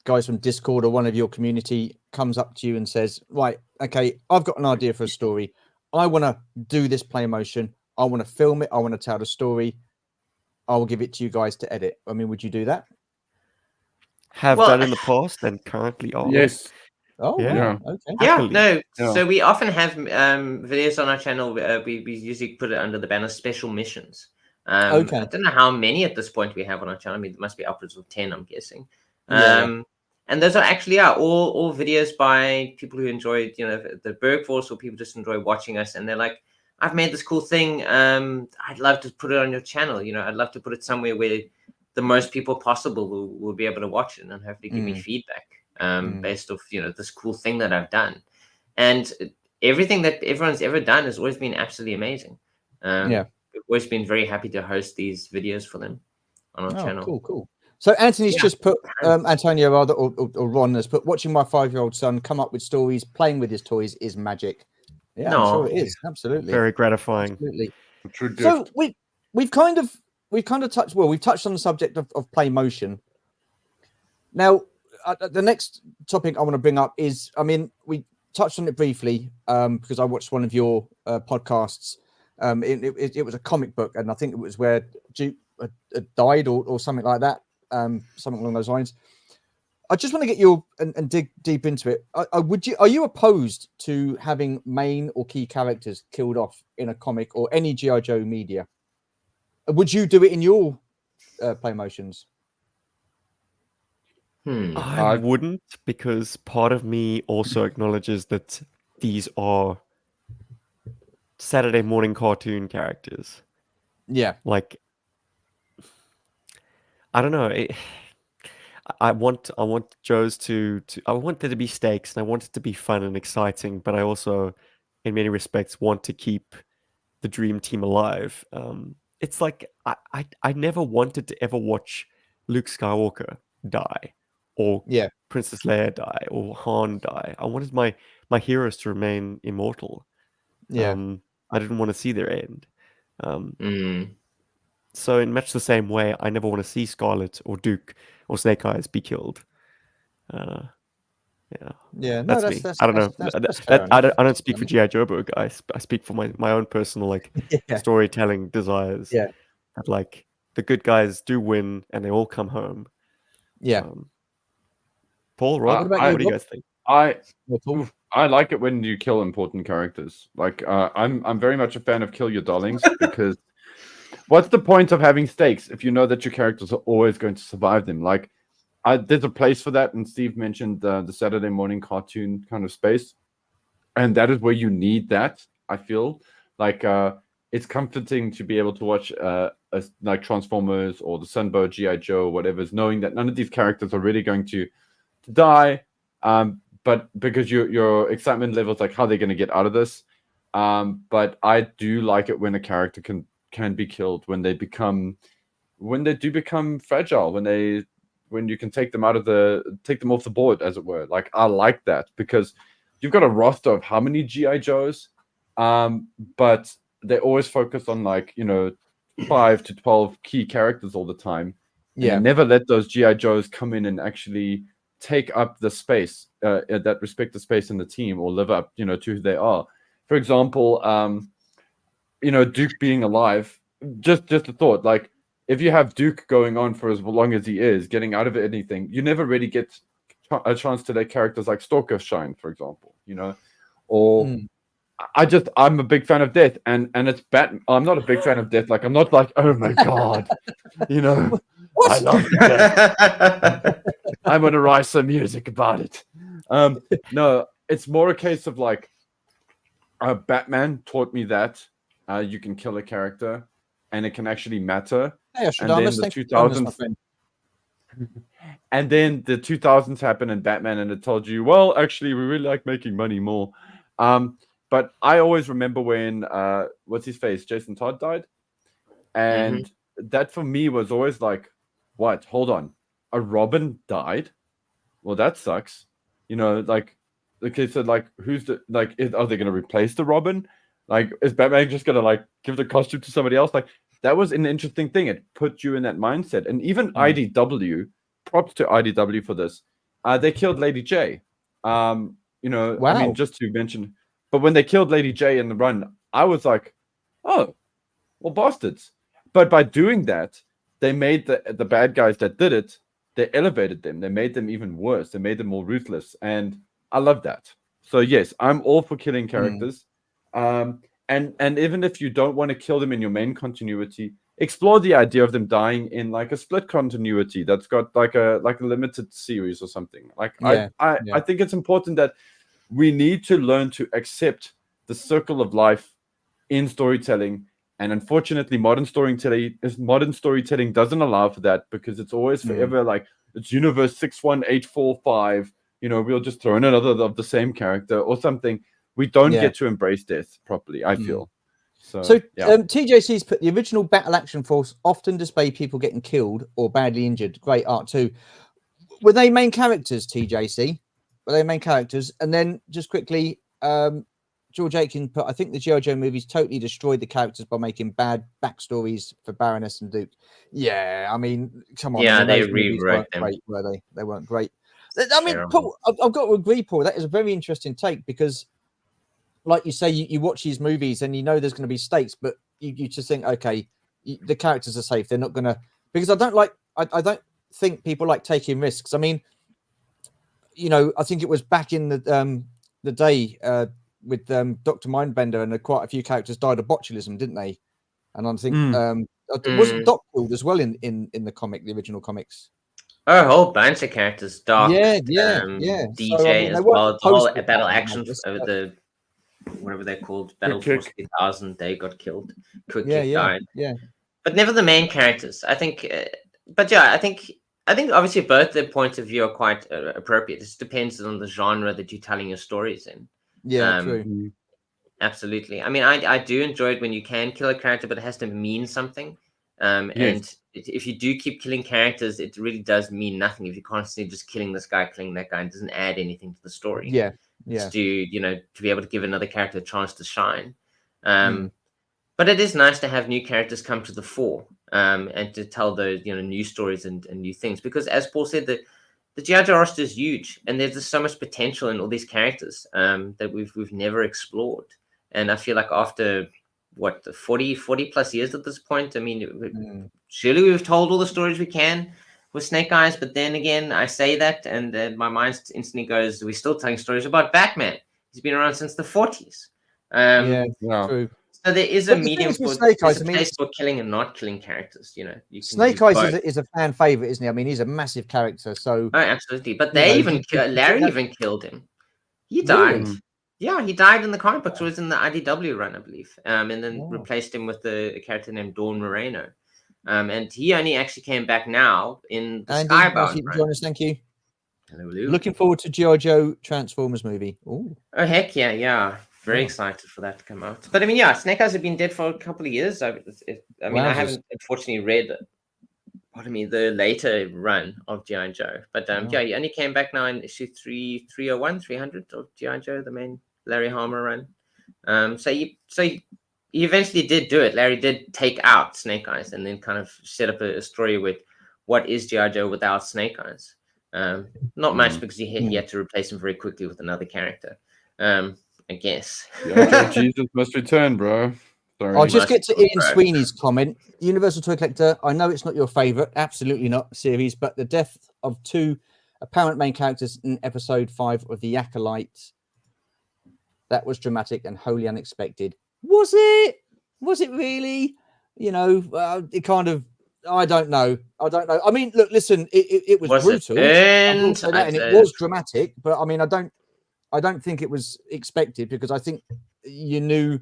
guys from Discord or one of your community comes up to you and says, right, okay, I've got an idea for a story. I want to do this play motion. I want to film it. I want to tell the story. I will give it to you guys to edit. I mean, would you do that? Have done in the past and currently are. Yes. Oh, yeah. Okay. Yeah. So we often have videos on our channel. We usually put it under the banner special missions. I don't know how many at this point we have on our channel. I mean, it must be upwards of 10, I'm guessing. And And those are actually all videos by people who enjoy, the Berg Force, or people just enjoy watching us. And they're like, I've made this cool thing. I'd love to put it on your channel. I'd love to put it somewhere where the most people possible will be able to watch it and hopefully give me feedback based off, this cool thing that I've done. And everything that everyone's ever done has always been absolutely amazing. We've always been very happy to host these videos for them on our channel. Cool. So Anthony's just put, Antonio rather, or Ron has put, watching my 5-year-old son come up with stories, playing with his toys is magic. Yeah, I'm sure it is. Absolutely. Very gratifying. Absolutely. True gift. So we've kind of touched, we've touched on the subject of play motion. Now, the next topic I want to bring up is, I mean, we touched on it briefly because I watched one of your podcasts. It was a comic book, and I think it was where Duke died or something like that, something along those lines. I just want to get you and dig deep into it. Are you opposed to having main or key characters killed off in a comic or any G.I Joe media? Would you do it in your play motions? I wouldn't, because part of me also acknowledges that these are Saturday morning cartoon characters. Yeah. Like, I don't know. I want Joe's to I want there to be stakes, and I want it to be fun and exciting, but I also, in many respects, want to keep the dream team alive. It's like I never wanted to ever watch Luke Skywalker die, or Princess Leia die, or Han die. I wanted my heroes to remain immortal. I didn't want to see their end. So in much the same way, I never want to see Scarlet or Duke or Snake Eyes be killed. No, that's me. I don't know. I don't speak for G.I Joburg. I speak for my own personal storytelling desires. Yeah, that, like, the good guys do win and they all come home. Paul, Rob, what do you guys think? I like it when you kill important characters. Like, I'm very much a fan of kill your darlings, because what's the point of having stakes if you know that your characters are always going to survive them? Like, there's a place for that, and Steve mentioned the Saturday morning cartoon kind of space, and that is where you need that. I feel like it's comforting to be able to watch like Transformers or the Sunbow, G.I Joe, or whatever, knowing that none of these characters are really going to die, but because your excitement levels, like how they're going to get out of this. But I do like it when a character can be killed, when they do become fragile, when you can take them off the board, as it were. Like, I like that, because you've got a roster of how many G.I Joes, but they always focus on, like, 5 to 12 key characters all the time. And they never let those G.I Joes come in and actually take up the space, that respective space in the team, or live up, to who they are. For example, Duke being alive, just a thought, like, if you have Duke going on for as long as he is, getting out of it anything, you never really get a chance to let characters like Stalker shine, for example, or I'm a big fan of death, and it's I'm not a big fan of death. Like, I'm not like, oh my God, I love death. I'm going to write some music about it. No, it's more a case of, like, Batman taught me that you can kill a character and it can actually matter. Hey, and then the 2000s, and then the 2000s happened in Batman, and it told you, well, actually, we really like making money more. But I always remember when what's his face, Jason Todd, died, and that for me was always like, what? Hold on, a Robin died? Well, that sucks. Like, okay, so, like, are they going to replace the Robin? Like, is Batman just going to, like, give the costume to somebody else? Like, that was an interesting thing. It put you in that mindset. And even IDW, props to IDW for this. They killed Lady J. Wow. I mean, just to mention, but when they killed Lady J in the run, I was like, oh, well, bastards. But by doing that, they made the bad guys that did it, they elevated them. They made them even worse. They made them more ruthless. And I love that. So yes, I'm all for killing characters. And even if you don't want to kill them in your main continuity, explore the idea of them dying in like a split continuity that's got like a limited series or something. Like I think it's important that we need to learn to accept the circle of life in storytelling. And unfortunately, modern storytelling doesn't allow for that, because it's always forever like it's universe 61845. We'll just throw in another of the same character or something. We don't get to embrace death properly, I feel. So TJC's put the original Battle Action Force often display people getting killed or badly injured. Great art too. Were they main characters, TJC? Were they main characters? And then just quickly, George Aiken put, I think the G.I Joe movies totally destroyed the characters by making bad backstories for Baroness and Duke. Yeah, I mean, come on. Yeah, I mean, they those movies rewrote weren't them. great, were they? They weren't great. I mean, Terrible. Paul, I've got to agree, Paul. That is a very interesting take, because, like you say, you watch these movies and there's going to be stakes, but you just think, okay, the characters are safe. They're not going to, because I don't think people like taking risks. I mean, I think it was back in the day with Dr. Mindbender, and quite a few characters died of botulism, didn't they? And I think wasn't Doc killed as well in the comic, the original comics? Oh, a whole bunch of characters. Doc, yeah. DJ So, I mean, as well. The whole battle action, the whatever they're called, Battle Force 3000, they got killed. Quick Kick died. Yeah. But never the main characters. I think. But yeah, I think obviously both their points of view are quite appropriate. It just depends on the genre that you're telling your stories in. Yeah, true. Absolutely. I mean, I do enjoy it when you can kill a character, but it has to mean something. And if you do keep killing characters, it really does mean nothing. If you're constantly just killing this guy, killing that guy, it doesn't add anything to the story. Yeah. It's to be able to give another character a chance to shine. But it is nice to have new characters come to the fore, and to tell those new stories and new things. Because as Paul said, the G.I Joe roster is huge, and there's just so much potential in all these characters that we've never explored. And I feel like after 40 plus years at this point, I mean, surely we've told all the stories we can with Snake Eyes. But then again, I say that, and my mind instantly goes, we're still telling stories about Batman. He's been around since the 40s. True. So there is a medium for Snake Eyes. There's a place for killing and not killing characters. Snake Eyes is a fan favorite, isn't he? I mean, he's a massive character. So absolutely. But they Larry even killed him. He died. Really? Yeah, he died in the comic books. It was in the IDW run, I believe. And then replaced him with a character named Dawn Moreno. And he only actually came back now in the Skybound run. Join us, thank you. Hello. Looking forward to G.I Joe Transformers movie. Ooh. Oh heck yeah! Very excited for that to come out. But I mean, Snake Eyes have been dead for a couple of years. I I haven't unfortunately read the later run of G.I Joe. But he only came back now in issue 300 of G.I Joe, the main Larry Hama run. So he eventually did do it. Larry did take out Snake Eyes and then kind of set up a story with what is G.I Joe without Snake Eyes. Not much, because he had to replace him very quickly with another character. I guess. Jesus must return, bro. Sorry. I'll just get to Ian Sweeney's comment. Universal Toy Collector, I know it's not your favorite, absolutely not series, but the death of two apparent main characters in episode 5 of The Acolyte, that was dramatic and wholly unexpected. Was it? Was it really? It kind of, I don't know. I mean, look, listen, it was brutal. And it was dramatic, but I mean, I don't think it was expected, because I think you knew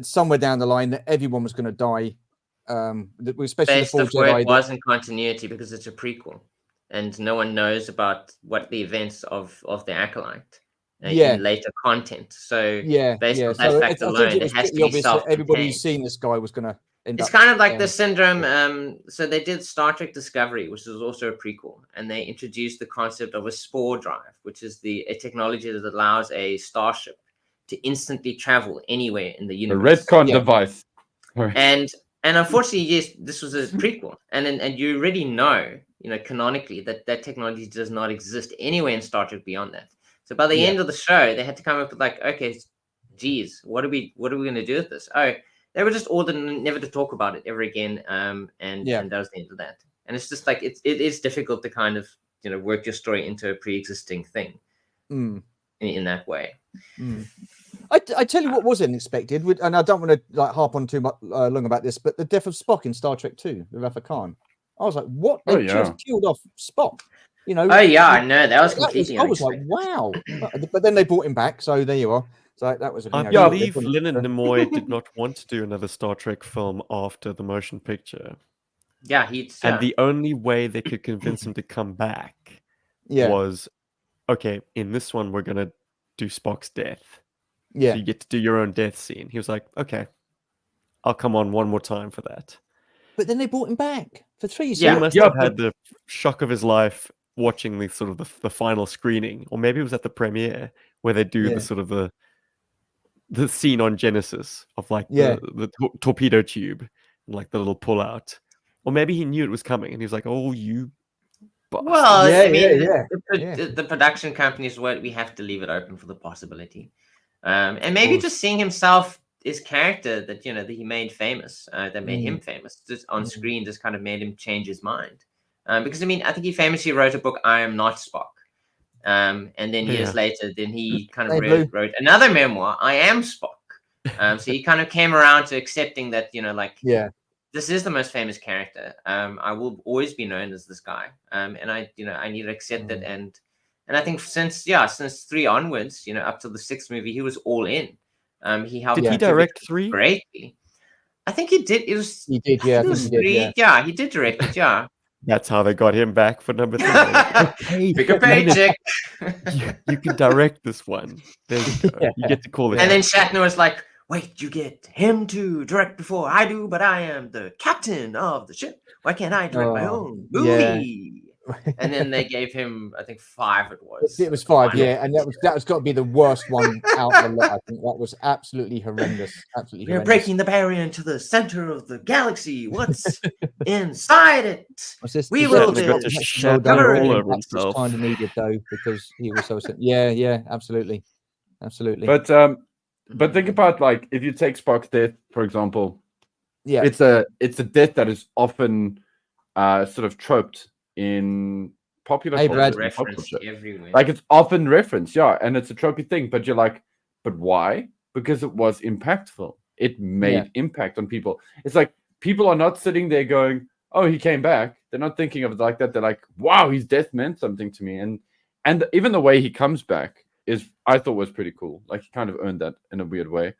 somewhere down the line that everyone was going to die. Especially based off where it was in continuity, because it's a prequel, and no one knows about what the events of the Acolyte in later content. So based on that fact alone, it has to be self-contained. Everybody who's seen this guy was going to end up. It's kind of like the syndrome. So they did Star Trek Discovery, which was also a prequel, and they introduced the concept of a spore drive, which is a technology that allows a starship to instantly travel anywhere in the universe. The Redcon device. And unfortunately, yes, this was a prequel, and you already know, canonically that technology does not exist anywhere in Star Trek beyond that. So by the end of the show, they had to come up with okay, geez, what are we going to do with this? Oh, they were just ordered never to talk about it ever again. And that was the end of that. And it's just it is difficult to kind of work your story into a pre-existing thing in that way. I tell you what was unexpected, and I don't want to like harp on too much long about this, but the death of Spock in Star Trek 2 with Rafa Khan. I was like, what? They just killed off Spock. You know? Oh yeah, I know that was completely I was like, wow. But then they brought him back, so there you are. So that was. I believe Leonard Nimoy did not want to do another Star Trek film after the motion picture. Yeah, and the only way they could convince him to come back was, okay, in this one we're gonna do Spock's death. Yeah, so you get to do your own death scene. He was like, okay, I'll come on one more time for that. But then they brought him back for 3 seasons. He must have had the shock of his life watching the sort of the final screening, or maybe it was at the premiere where they do the sort of the scene on Genesis of like the torpedo tube and like the little pull out. Or maybe he knew it was coming and he was like, oh, you bastard. Well, I mean, the production companies, we have to leave it open for the possibility. And maybe just seeing himself, his character that, you know, that he made famous, that made him famous, just on screen, just kind of made him change his mind. Because, I mean, I think he famously wrote a book, I Am Not Spock. And then years later, then he kind of wrote another memoir, I Am Spock. So he kind of came around to accepting that, you know, like, this is the most famous character. I will always be known as this guy. And I need to accept that. And I think since 3 onwards, you know, up to the 6th movie, he was all in. He helped. Did he direct 3? Greatly. I think he did. He did. Yeah, it was 3. Yeah, he did direct it. Yeah. That's how they got him back for number 3. Bigger paycheck. You can direct this one. There you go. You get to call it. And then Shatner was like, wait, you get him to direct before I do, but I am the captain of the ship. Why can't I direct my own movie? And then they gave him, I think 5 it was. It was 5, and that was got to be the worst one out of the lot. I think that was absolutely horrendous. Absolutely, we're breaking the barrier into the center of the galaxy. What's inside it? We will build. All over himself. Kind of needed though, because he was so. Absolutely. But think about, like, if you take Spock's death, for example, it's a death that is often sort of troped in popular culture. Everywhere. Like, it's often referenced, and it's a tropey thing, but you're like, but why? Because it was impactful. It made impact on people. It's like, people are not sitting there going, oh, he came back. They're not thinking of it like that. They're like, wow, his death meant something to me. And even the way he comes back I thought was pretty cool. Like, he kind of earned that in a weird way.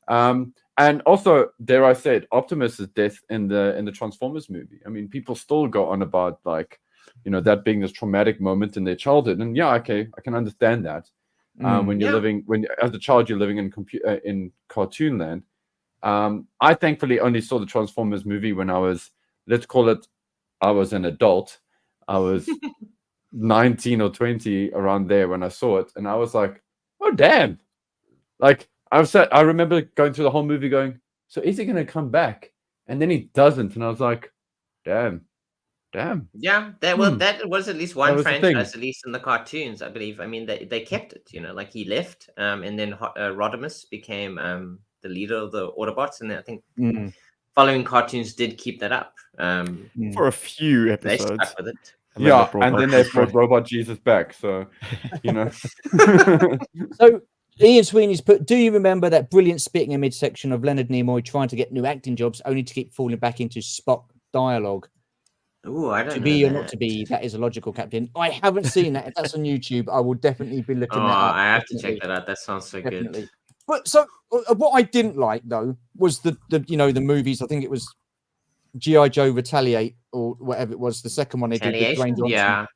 And also, dare I say it, Optimus's death in the Transformers movie. I mean, people still go on about, like, you know, that being this traumatic moment in their childhood. And okay, I can understand that. When you're as a child, you're living in cartoon land. I thankfully only saw the Transformers movie when I was, let's call it, I was an adult. I was 19 or 20, around there, when I saw it, and I was like, oh damn. Like, I remember going through the whole movie going, so is he going to come back? And then he doesn't, and I was like, damn. Yeah, that was at least one franchise, at least in the cartoons, I believe. I mean, they kept it, you know, like, he left, and then Rodimus became the leader of the Autobots, and then I think following cartoons did keep that up for a few episodes. They stuck with it. And then they brought Robot Jesus back, so, you know. So Ian Sweeney's put, do you remember that brilliant spitting image section of Leonard Nimoy trying to get new acting jobs only to keep falling back into Spock dialogue? Oh, I don't know. To be or not to be, that is a logical, Captain. I haven't seen that. If that's on YouTube, I will definitely be looking that up. I have to check that out. That sounds so good. But so what I didn't like, though, was the the movies. I think it was G.I Joe Retaliate, or whatever it was, the second one they did with Dwayne Johnson.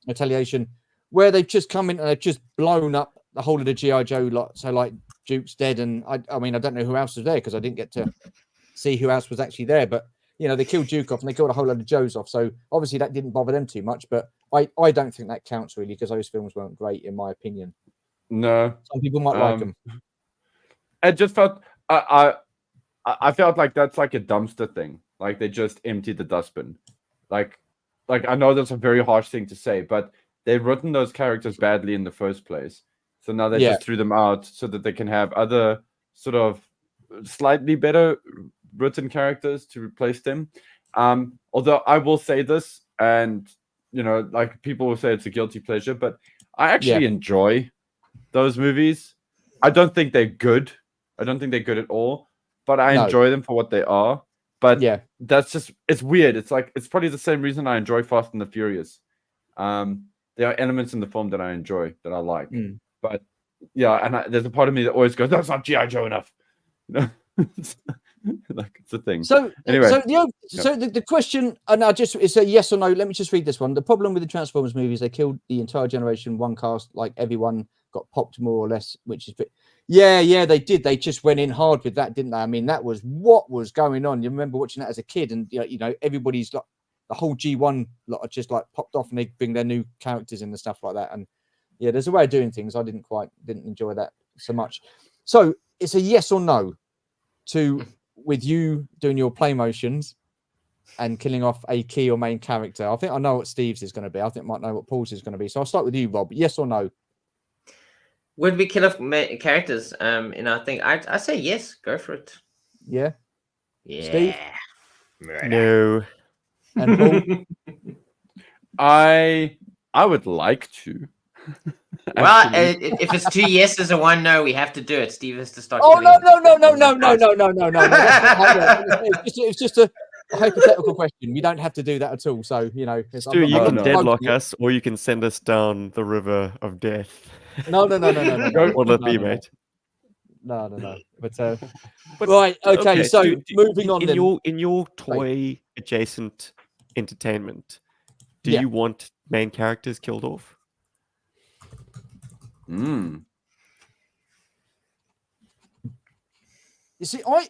Retaliation, where they've just come in and they've just blown up the whole of the G.I Joe lot. So, like, Duke's dead, and I mean, I don't know who else was there because I didn't get to see who else was actually there. But, you know, they killed Duke off and they killed a whole load of Joes off. So obviously that didn't bother them too much. But I don't think that counts really, because those films weren't great, in my opinion. No, some people might like them. I just felt I felt like that's like a dumpster thing. Like, they just emptied the dustbin. Like I know that's a very harsh thing to say, but they've written those characters badly in the first place. So now they just threw them out so that they can have other sort of slightly better written characters to replace them. Although I will say this, and, you know, like, people will say it's a guilty pleasure, but I actually enjoy those movies. I don't think they're good. I don't think they're good at all. But I No. enjoy them for what they are. But Yeah. that's just, it's weird. It's like, it's probably the same reason I enjoy Fast and the Furious. There are elements in the film that I enjoy, that I like. But yeah, and there's a part of me that always goes, that's not G.I. Joe enough. You know? Like, it's a thing. So anyway, so the question, and it's a yes or no. Let me just read this one. The problem with the Transformers movies, they killed the entire generation, one cast, like everyone got popped more or less, which is yeah, they did. They just went in hard with that, didn't they? I mean, that was what was going on. You remember watching that as a kid, and you know, everybody's like, the whole G1 lot just like popped off, and they bring their new characters in and stuff like that. And yeah, there's a way of doing things. I didn't enjoy that so much. So it's a yes or no to with you doing your play motions and killing off a key or main character. I think I know what Steve's is going to be. I think I might know what Paul's is going to be. So I'll start with you, Rob. Yes or no? Would we kill off characters? In our thing, I say yes. Go for it. Yeah. Yeah. Steve? No. And Paul? I would like to. Well, if it's 2 yeses and 1 no, we have to do it. Steve has to start. Oh no! It's just a hypothetical question. You don't have to do that at all. So you know, Stu, you can deadlock us, or you can send us down the river of death. No. What will it be, mate? No. But right, okay. So Stu, moving on. In your toy adjacent entertainment, do you want main characters killed off? You see, well,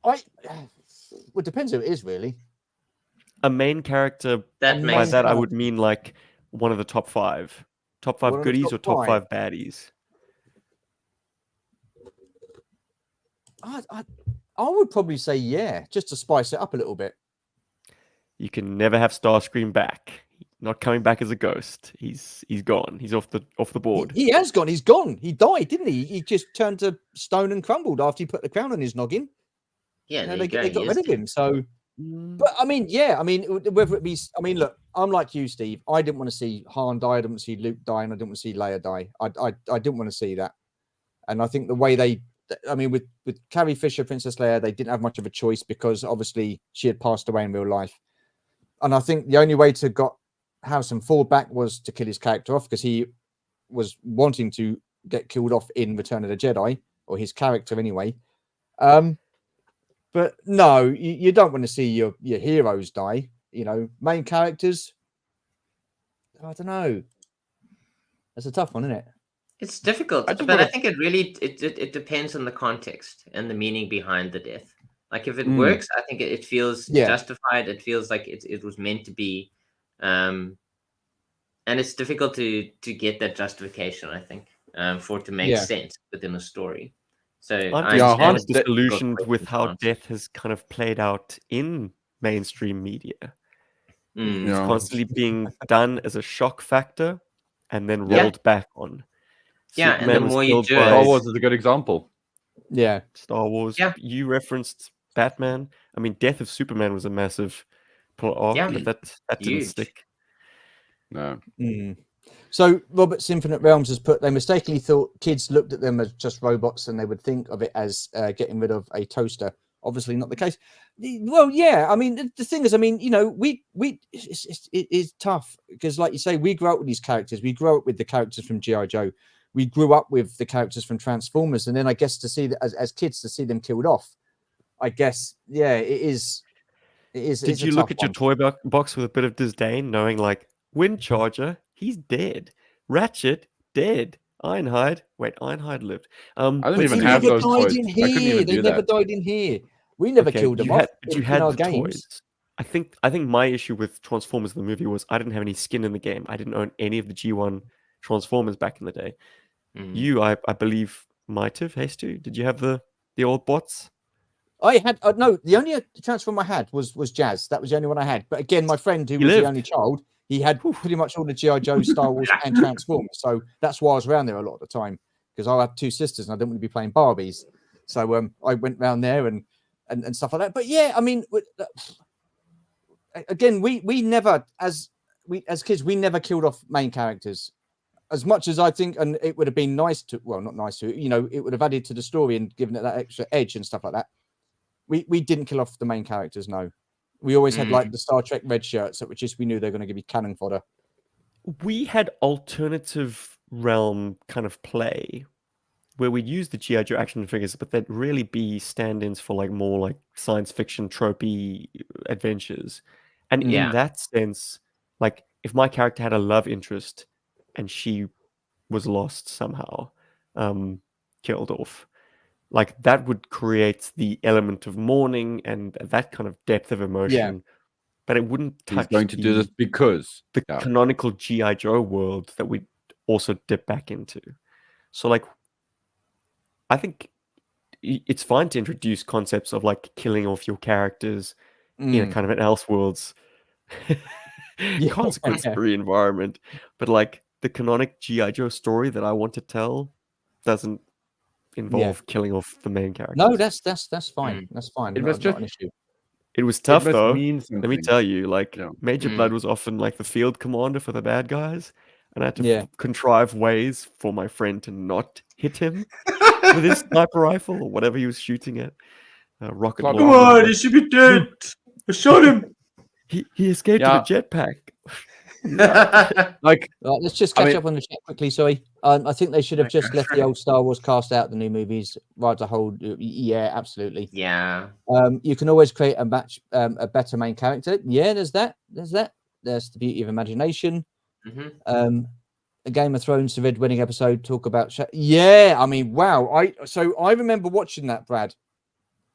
it depends who it is, really. A main character, by that I would mean like one of the top five goodies or top 5 baddies. I would probably say yeah, just to spice it up a little bit. You can never have Starscream back. Not coming back as a ghost. He's gone. He's off the board. He has gone. He's gone. He died, didn't he? He just turned to stone and crumbled after he put the crown on his noggin. Yeah, they got rid of him. So, but I mean, whether it be, I mean, look, I'm like you, Steve. I didn't want to see Han die. I didn't want to see Luke die, and I didn't want to see Leia die. I didn't want to see that. And I think the way with Carrie Fisher, Princess Leia, they didn't have much of a choice because obviously she had passed away in real life. And I think the only way to got Harrison Ford back was to kill his character off, because he was wanting to get killed off in Return of the Jedi, or his character anyway. But no, you don't want to see your heroes die. You know, main characters. I don't know. That's a tough one, isn't it? It's difficult, but I think it really it depends on the context and the meaning behind the death. Like if it works, I think it feels justified. It feels like it was meant to be. And it's difficult to get that justification, I think, for it to make sense within a story. So I'm disillusioned with how death has kind of played out in mainstream media. It's constantly being done as a shock factor and then rolled back on. Yeah, Superman and the more you do Star Wars is a good example. Yeah. Star Wars. Yeah. You referenced Batman. I mean, death of Superman was a massive pull off, but that didn't stick. No. So Robert's Infinite Realms has put, they mistakenly thought kids looked at them as just robots and they would think of it as getting rid of a toaster. Obviously not the case. Well, yeah, I mean, the thing is, I mean, you know, it is tough because, like you say, we grew up with these characters. We grew up with the characters from G.I Joe. We grew up with the characters from Transformers. And then I guess to see that as kids, to see them killed off, I guess, yeah, it is. Did you look at your toy box with a bit of disdain, knowing like, Windcharger, he's dead. Ratchet, dead. Ironhide lived. I didn't even have those toys. They never died in here. We never killed them off. But you had the toys. I think my issue with Transformers the movie was I didn't have any skin in the game. I didn't own any of the G1 Transformers back in the day. You, I believe, might have. Hey, Stu, did you have the old bots? I had no. The only Transformer I had was Jazz. That was the only one I had. But again, my friend who was the only child, he had pretty much all the G.I. Joe, Star Wars, and Transformers. So that's why I was around there a lot of the time, because I had 2 sisters and I didn't want to be playing Barbies. So I went around there and stuff like that. But yeah, I mean, again, we never, as kids, we never killed off main characters. as much as I think, and it would have been nice to, well, not nice to, it would have added to the story and given it that extra edge and stuff like that. We didn't kill off the main characters. No, we always had like the Star Trek red shirts, which just we knew they were going to be cannon fodder. We had alternative realm kind of play where we'd use the G.I. Joe action figures, but they'd really be stand-ins for like more like science fiction tropey adventures. And in that sense, like if my character had a love interest and she was lost somehow, killed off, like that would create the element of mourning and that kind of depth of emotion. But it wouldn't touch He's going to do this because the canonical G.I. Joe world that we also dip back into. So like, I think it's fine to introduce concepts of like killing off your characters in a kind of an Elseworlds consequence-free environment. But like the canonic G.I. Joe story that I want to tell doesn't involve killing off the main character. No, that's fine. That's fine. It was not an issue. It was tough though. Let me something. tell you, like Major Blood was often like the field commander for the bad guys, and I had to contrive ways for my friend to not hit him with his sniper rifle or whatever he was shooting at. Rocket launcher. Come on, he should be dead. I shot him. He escaped in a jetpack. Like, let's just catch up on the chat quickly. Sorry, I think they should have just left the old Star Wars cast out the new movies. Right to hold. Yeah, absolutely. Yeah. You can always create a match, a better main character. Yeah, there's that. There's the beauty of imagination. A Game of Thrones, the Red Wedding episode. Talk about. Yeah, I mean, wow. I remember watching that, Brad,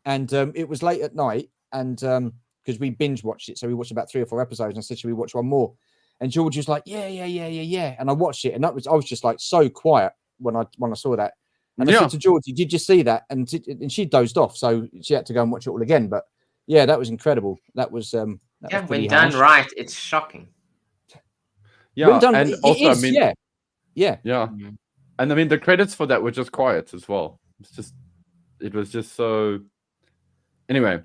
and it was late at night, and because we binge watched it, so we watched about 3 or 4 episodes, and I said, "Should we watch one more?" And George was like, yeah. And I watched it, and I was just like so quiet when I saw that. And I said to Georgie, did you see that? And she dozed off, so she had to go and watch it all again. But yeah, that was incredible. That was when done right, it's shocking. Yeah, when done, and also, I mean, yeah. And I mean, the credits for that were just quiet as well. It was just so. Anyway,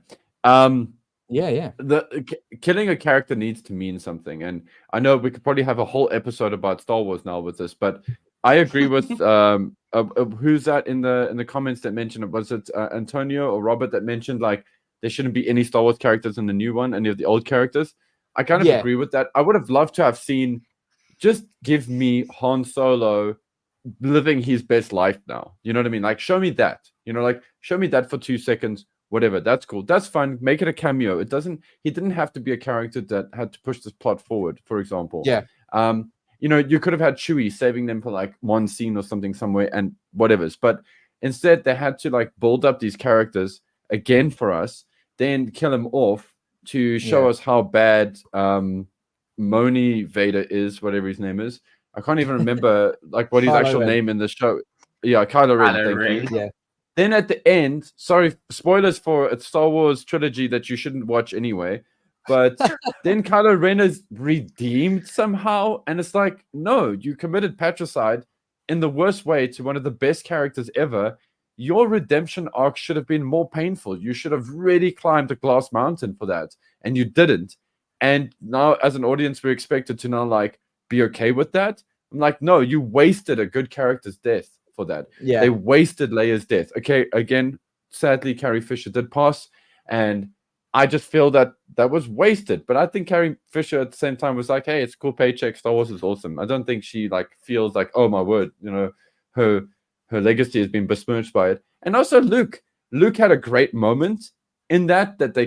killing a character needs to mean something, and I know we could probably have a whole episode about Star Wars now with this, but I agree with who's that in the comments that mentioned it? Was it Antonio or Robert that mentioned like there shouldn't be any Star Wars characters in the new one, any of the old characters? I kind of agree with that. I would have loved to have seen, just give me Han Solo living his best life now. You know what I mean? Like, show me that. Like show me that for 2 seconds. Whatever, that's cool. That's fine. Make it a cameo. He didn't have to be a character that had to push this plot forward, for example. Yeah. You could have had Chewie saving them for like one scene or something somewhere and whatever's. But instead they had to like build up these characters again for us, then kill him off to show us how bad Moni Vader is, whatever his name is. I can't even remember like what his actual name in the show. Yeah, Kylo Ren. Yeah. Then at the end, sorry, spoilers for a Star Wars trilogy that you shouldn't watch anyway, but then Kylo Ren is redeemed somehow, and it's like, no, you committed patricide in the worst way to one of the best characters ever. Your redemption arc should have been more painful. You should have really climbed a glass mountain for that, and you didn't. And now, as an audience, we're expected to now like be okay with that. I'm like, no, you wasted a good character's death for that. Yeah, they wasted Leia's death. Okay, again, sadly, Carrie Fisher did pass, and I just feel that was wasted. But I think Carrie Fisher at the same time was like, hey, it's a cool paycheck. Star Wars is awesome. I don't think she like feels like, oh my word, her legacy has been besmirched by it. And also Luke had a great moment in that they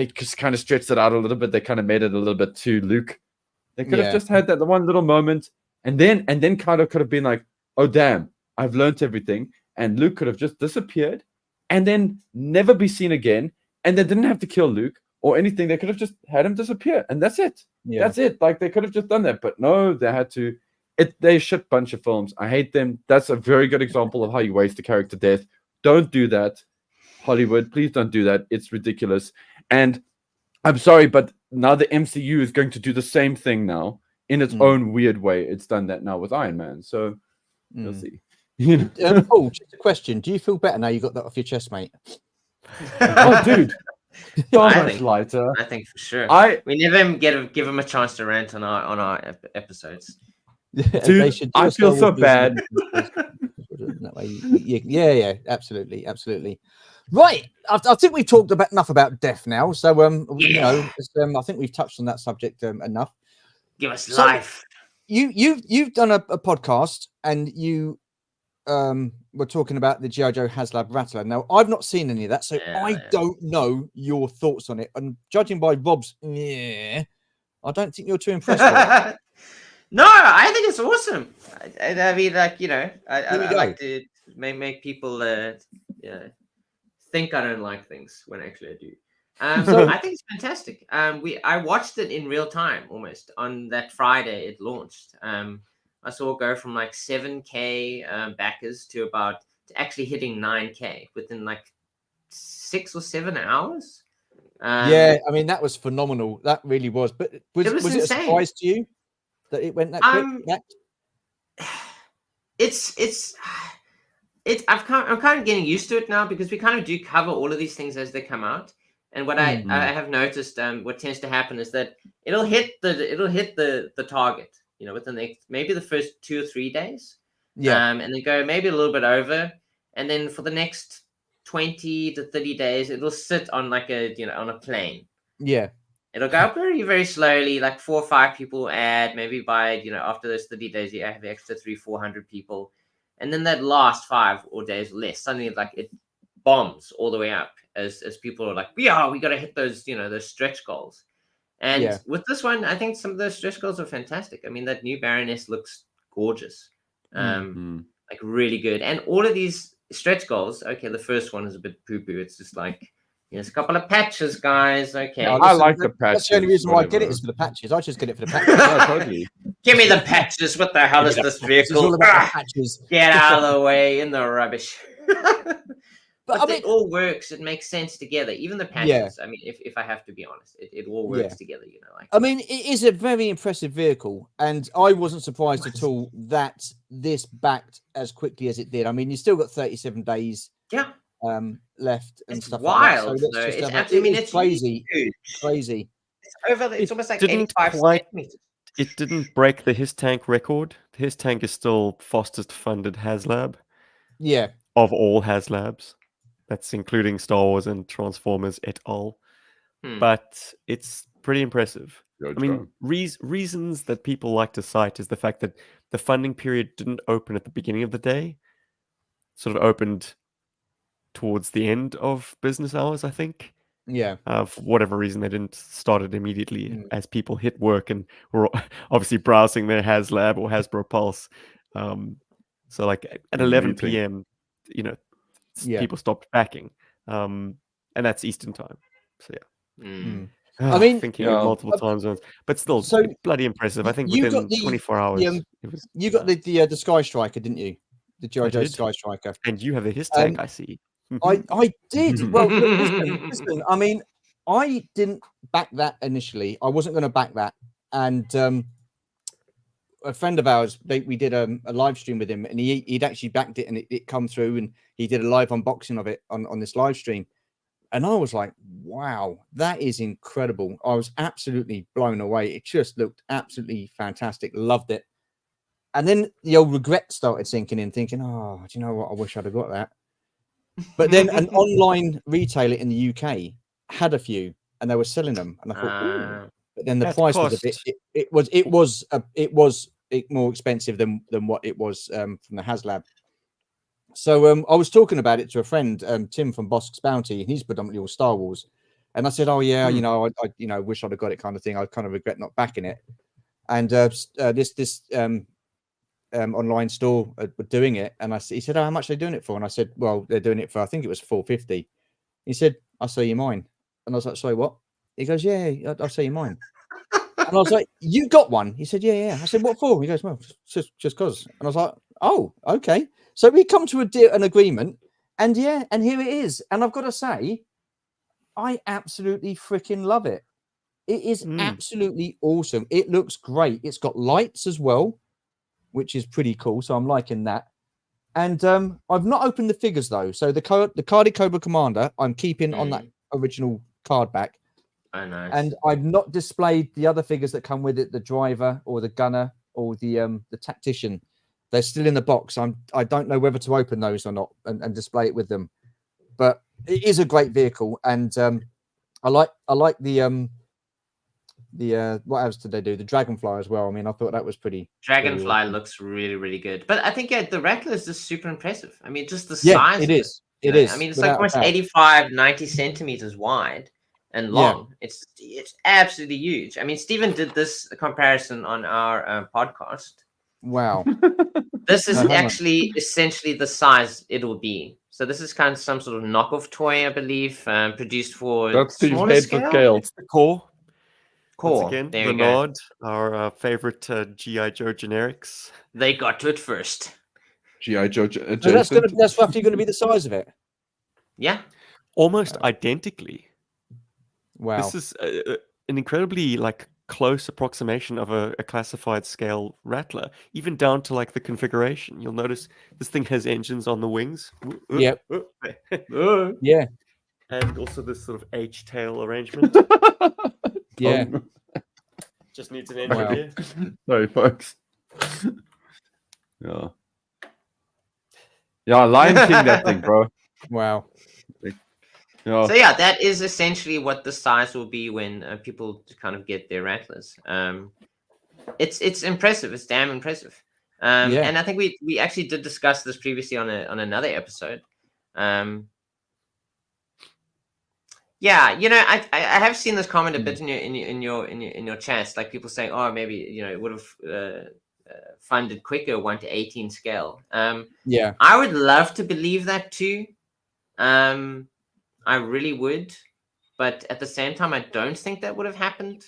just kind of stretched it out a little bit. They kind of made it a little bit too Luke. They could have just had that one little moment, and then Kylo could have been like, oh damn, I've learned everything, and Luke could have just disappeared and then never be seen again, and they didn't have to kill Luke or anything. They could have just had him disappear, and that's it. That's it. Like, they could have just done that, but no, they had to. They shit bunch of films. I hate them. That's a very good example of how you waste a character death. Don't do that, Hollywood. Please don't do that. It's ridiculous. And I'm sorry, but now the MCU is going to do the same thing now in its own weird way. It's done that now with Iron Man. So we'll see. Paul, just a question. Do you feel better now you got that off your chest, mate? Oh, dude. So much lighter. I think for sure. We never give him a chance to rant on our episodes. Dude, I feel so bad. That way, yeah, absolutely. Right, I think we've talked enough about death now. So, you know, I think we've touched on that subject enough. Give us life. You've done a podcast, and you were talking about the G.I Joe Haslab Rattler. Now, I've not seen any of that, so I don't know your thoughts on it. And judging by Rob's, I don't think you're too impressed with it. No, I think it's awesome. I mean, like, you know, I like to make people think I don't like things when actually I do. So I think it's fantastic. I watched it in real time almost on that Friday it launched. I saw it go from like 7K backers to actually hitting 9K within like 6 or 7 hours. Yeah, I mean, that was phenomenal. That really was. But was it a surprise to you that it went that quick? I'm kind of getting used to it now, because we kind of do cover all of these things as they come out. And what I have noticed, what tends to happen is that it'll hit the target, you know, within maybe the first 2 or 3 days. Yeah. And then go maybe a little bit over, and then for the next 20 to 30 days, it'll sit on like on a plane. Yeah. It'll go up very, very slowly, like 4 or 5 people add, maybe by, after those 30 days, you have the extra 300-400 people. And then that last 5 or days less, suddenly like it bombs all the way up as people are like, we got to hit those, those stretch goals. And with this one, I think some of those stretch goals are fantastic. I mean, that new Baroness looks gorgeous, like really good. And all of these stretch goals, okay, the first one is a bit poo-poo. It's just like, there's a couple of patches, guys. Okay. Yeah, I like the patches. That's the only reason why I get it is for the patches. I just get it for the patches. Yeah, totally. Give me the patches. What the hell is this vehicle? It's all about the patches. Get out of the way in the rubbish. But I mean, it all works. It makes sense together. Even the patches. Yeah. I mean, if I have to be honest, it all works together. Like. I mean, it is a very impressive vehicle, and I wasn't surprised at all that this backed as quickly as it did. I mean, you still got 37 days. Yeah. Left and it's stuff wild, like that. So it's crazy. Crazy. It's almost like 85 centimeters. It didn't break the His Tank record. His Tank is still fastest funded Haslab. Yeah. Of all Haslabs. That's including Star Wars and Transformers et al. But it's pretty impressive. I mean, reasons that people like to cite is the fact that the funding period didn't open at the beginning of the day. Sort of opened towards the end of business hours, I think. Yeah. For whatever reason, they didn't start it immediately as people hit work and were obviously browsing their HasLab or Hasbro Pulse. So like at 11 p.m., people stopped backing. And that's Eastern time. So yeah. I mean, thinking of multiple time zones, but still bloody impressive. I think within 24 hours. You got the Sky Striker, didn't you? The G.I Joe Sky Striker. And you have the His Tank, I see. I did. Well, listen, I mean, I didn't back that initially. I wasn't going to back that. And a friend of ours, we did a live stream with him, and he'd actually backed it, and it come through, and he did a live unboxing of it on this live stream. And I was like, wow, that is incredible. I was absolutely blown away. It just looked absolutely fantastic. Loved it. And then the old regret started sinking in, thinking, oh, do you know what? I wish I'd have got that. But then an online retailer in the UK had a few, and they were selling them, and I thought, ooh. But then the price was a bit. It was more expensive than what it was from the Haslab. So I was talking about it to a friend, Tim from Bosk's Bounty, and he's predominantly all Star Wars. And I said, oh yeah, I wish I'd have got it, kind of thing. I kind of regret not backing it. And this online store were doing it, and he said, oh, how much are they doing it for? And I said, well, they're doing it for, I think it was $450. He said, I'll sell you mine. And I was like, sorry, what? He goes, yeah, I'll sell you mine. And I was like, you got one? He said, yeah. I said, what for? He goes, well, just because. And I was like, oh, okay. So we come to an agreement, and here it is. And I've got to say, I absolutely freaking love it. It is absolutely awesome. It looks great. It's got lights as well, which is pretty cool. So I'm liking that. And I've not opened the figures though. So the Carded Cobra Commander, I'm keeping on that original card back. Oh, nice. And I've not displayed the other figures that come with it, the driver or the gunner. or the Tactician. They're still in the box. I don't know whether to open those or not and display it with them. But it is a great vehicle, and I like the what else did they do? The Dragonfly as well. I mean, I thought that was pretty. Dragonfly awesome. looks really, really good. But I think the Rattler is just super impressive. I mean, just the Yeah, size. it of is. It you know? is. I mean, it's without like a almost doubt. 85, 90 centimeters wide and Yeah. long. It's absolutely huge. I mean, Stephen did this comparison on our podcast. Wow. This is hang on. actually essentially the size it will be. So this is kind of some sort of knockoff toy, I believe, produced for That's Steve's smaller head for scale. scale. It's the core. Core. Once again, There you go. Renard, our favorite G.I Joe generics. They got to it first. G.I Joe So adjacent. that's roughly going to be the size of it. Yeah. Almost identically. Wow. This is an incredibly close approximation of a classified scale Rattler, even down to the configuration. You'll notice this thing has engines on the wings. Yep. Yeah. And also this sort of H-tail arrangement. Yeah. Just needs an engine Wow. here. Sorry, folks. Yeah. Yeah, Lion King, that thing, bro. Wow. Yeah. So yeah, that is essentially what the size will be when people kind of get their Rattlers. It's impressive. It's damn impressive. Yeah. And I think we actually did discuss this previously on another episode. Yeah, I have seen this comment a bit in your chats, like people saying, oh, maybe it would have funded quicker 1 to 18 scale. Yeah. I would love to believe that too. I really would, but at the same time, I don't think that would have happened,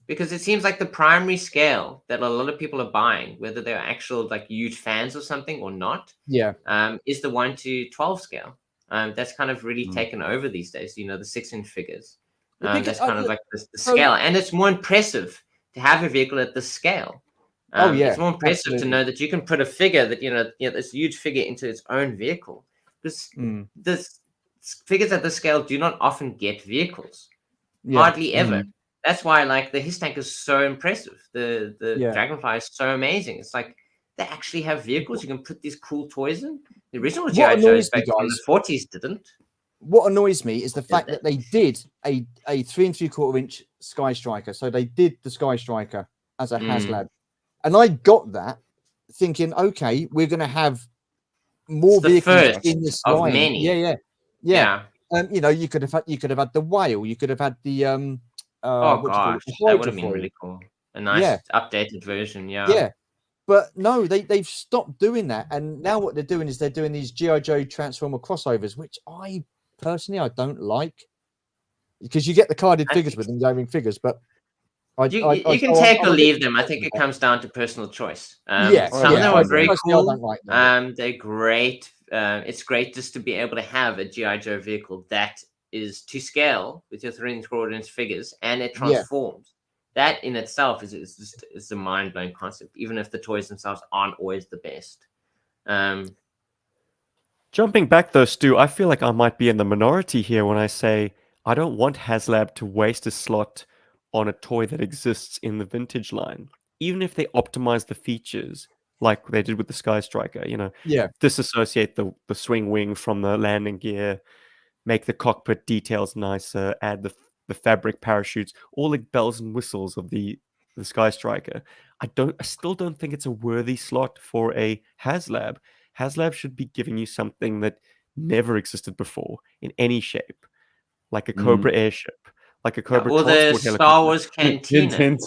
because it seems like the primary scale that a lot of people are buying, whether they're actual huge fans of something or not, Yeah. is the 1 to 12 scale. That's kind of really taken over these days. The 6-inch figures. That's kind of like the scale, and it's more impressive to have a vehicle at this scale. It's more impressive to know that you can put a figure that this huge figure into its own vehicle, because this figures at this scale do not often get vehicles, hardly ever. That's why the His tank is so impressive. The Dragonfly is so amazing. It's like they actually have vehicles. You can put these cool toys in. The original G.I. Joes back from the 40s didn't. What annoys me is the fact that they did a 3 3/4 inch Sky Striker. So they did the Sky Striker as a Haslab, and I got that thinking, okay, we're going to have more vehicles in this line. Many. Yeah. You could have had the whale. You could have had the oh gosh, that would have been really cool. A nice updated version. Yeah. But no, they've stopped doing that, and now what they're doing is they're doing these G.I. Joe Transformer crossovers, which I personally don't like, because you get the carded figures with them, gaming figures, but you can take or leave them. I think it comes down to personal choice. Some of them are very cool. Like them. They're great. It's great just to be able to have a G.I. Joe vehicle that is to scale with your 3 3/4 inch figures, and it transforms. That in itself is a mind-blowing concept, even if the toys themselves aren't always the best. Jumping back though, Stu, I feel like I might be in the minority here when I say I don't want Haslab to waste a slot on a toy that exists in the vintage line, even if they optimize the features like they did with the Sky Striker. Disassociate the swing wing from the landing gear, make the cockpit details nicer, add the fabric parachutes, all the bells and whistles of the Sky Striker. I still don't think it's a worthy slot for a Haslab. Haslab should be giving you something that never existed before in any shape, like a Cobra airship, like a Cobra or the Star Wars Cantina. Hint.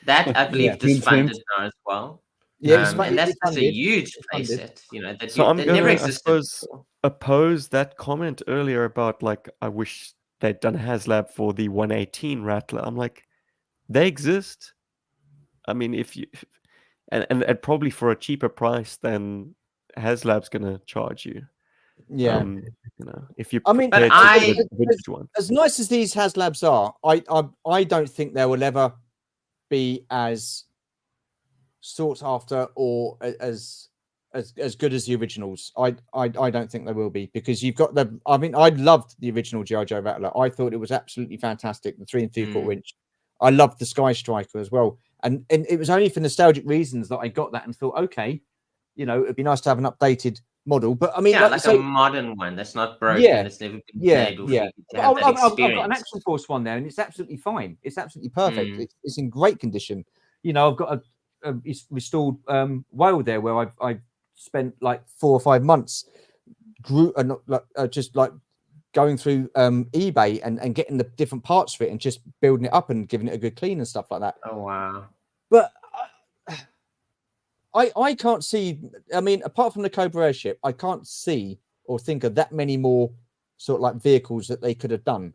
That I believe just funded now as well. And that's just a huge playset, that never existed before. Oppose that comment earlier about I wish they'd done Haslab for the 118 Rattler. I'm like, they exist. I mean, if you and probably for a cheaper price than Haslab's gonna charge you. Yeah. If you vintage one. As nice as these Haslabs are, I don't think they will ever be as sought after or as good as the originals. I don't think they will be, because you've got I loved the original G.I. Joe Rattler. I thought it was absolutely fantastic. The 3 3/4 inch. I loved the Sky Striker as well. And it was only for nostalgic reasons that I got that and thought, okay, you know, it'd be nice to have an updated model. But I mean, yeah, like a modern one that's not broken, that's never been played before. Yeah. To have that I've got an experience. Action Force one there, and it's absolutely fine. It's absolutely perfect. Mm. It's in great condition. You know, I've got a restored whale there where I've spent like 4 or 5 months just like going through eBay and getting the different parts for it and just building it up and giving it a good clean and stuff like that. Oh wow. But I can't see, I mean, apart from the Cobra airship, I can't see or think of that many more sort of like vehicles that they could have done.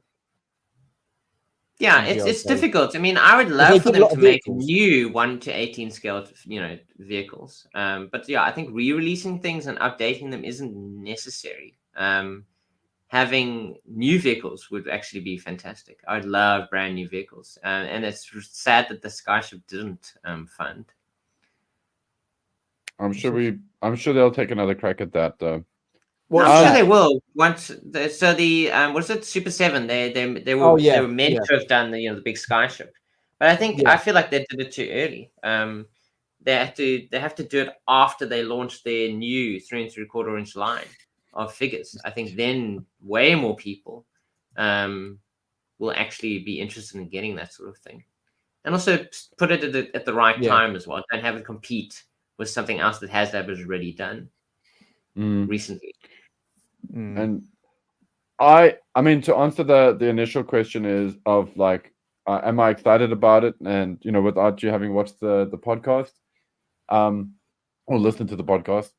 Yeah, it's difficult. I mean, I would love for them to make new 1 to 18 scale, you know, vehicles. But yeah, I think re-releasing things and updating them isn't necessary. Having new vehicles would actually be fantastic. I'd love brand new vehicles, and it's sad that the Skyship didn't fund. I'm sure they'll take another crack at that, though. Well, I'm sure they will. Once so the what is it, Super 7? They were they were meant to have done the big Skyship, but I feel like they did it too early. They have to do it after they launched their new 3 3/4 inch line of figures. I think then way more people will actually be interested in getting that sort of thing, and also put it at the right time as well. Don't have it compete with something else that Haslab has already done recently. And I mean, to answer the initial question is of like, am I excited about it? And you know, without you having watched the podcast, or listened to the podcast,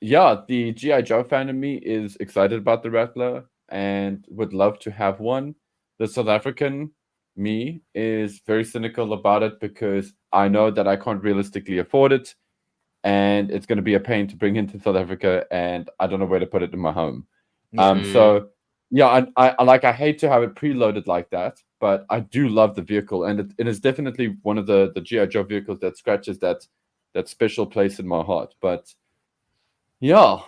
yeah, the G.I Joe fan in me is excited about the Rattler and would love to have one. The South African me is very cynical about it because I know that I can't realistically afford it, and it's going to be a pain to bring into South Africa, and I don't know where to put it in my home. So yeah, I hate to have it preloaded like that, but I do love the vehicle, and it is definitely one of the G.I Joe vehicles that scratches that special place in my heart. But yeah,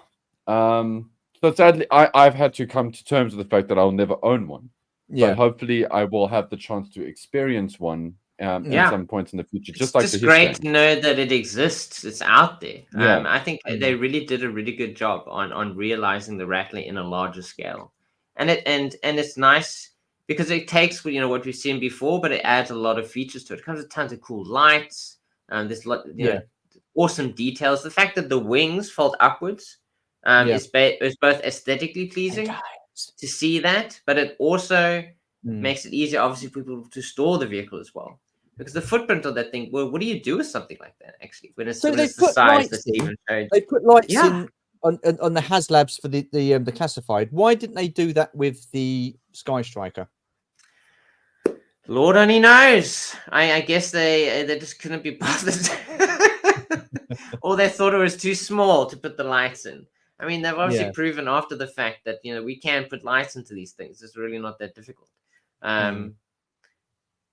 so sadly, I've had to come to terms with the fact that I'll never own one. But hopefully I will have the chance to experience one at some point in the future. Just great to know that it exists. It's out there. I think they really did a really good job on realizing the Rattler in a larger scale, and it's nice because it takes what we've seen before, but it adds a lot of features to it. It comes with tons of cool lights, and there's awesome details. The fact that the wings fold upwards is both aesthetically pleasing to see that, but it also makes it easier, obviously, for people to store the vehicle as well. Because the footprint of that thing, well, what do you do with something like that, actually? When it's, the size that Stephen showed. They put lights in on the Haslabs for the classified. Why didn't they do that with the Sky Striker? Lord only knows. I guess they just couldn't be bothered. Or they thought it was too small to put the lights in. I mean, they've obviously proven after the fact that we can put lights into these things. It's really not that difficult.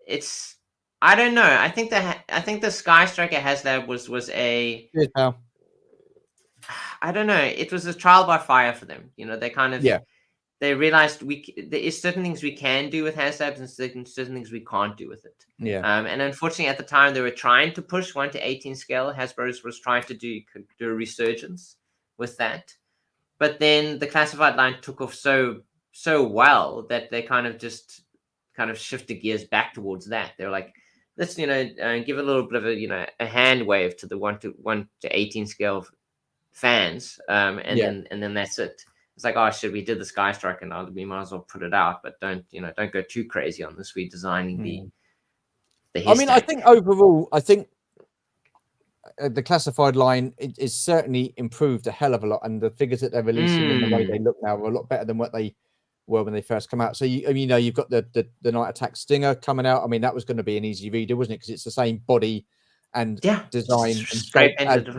It's I don't know. I think the Sky Striker Haslab was a I don't know. It was a trial by fire for them. They kind of they realized there is certain things we can do with Haslabs and certain things we can't do with it. And unfortunately, at the time they were trying to push 1 to 18 scale. Hasbro was trying to do a resurgence with that, but then the classified line took off so well that they kind of shifted gears back towards that. They're like, let's give a little bit of a hand wave to the 1 to 18 scale fans, and then that's it. It's like, oh shit, we did the Sky Striker, now we might as well put it out, but don't go too crazy on this. Redesigning the I mean, I think overall, the classified line is certainly improved a hell of a lot, and the figures that they're releasing and the way they look now are a lot better than what they were when they first come out. So you've got the Night Attack Stinger coming out. I mean, that was going to be an easy reader, wasn't it? Because it's the same body and design and straight as the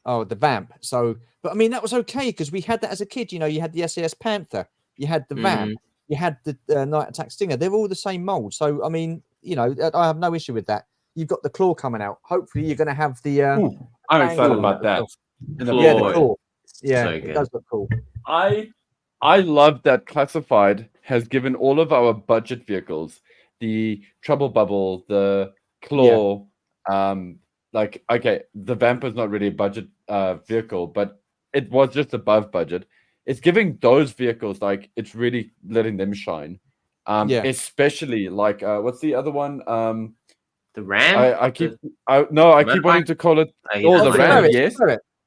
Vamp. So, but I mean, that was okay because we had that as a kid. You had the SAS Panther, you had the Vamp, you had the Night Attack Stinger. They're all the same mold. So, I mean, I have no issue with that. You've got the claw coming out. Hopefully, you're going to have the. I'm excited about that. The claw. Yeah, so it does look cool. I love that Classified has given all of our budget vehicles the Trouble Bubble, the Claw, like, okay, the Vampir's not really a budget vehicle, but it was just above budget. It's giving those vehicles, like, it's really letting them shine. Especially like what's the other one? The Ram. I keep wanting to call it the Ram. Yes.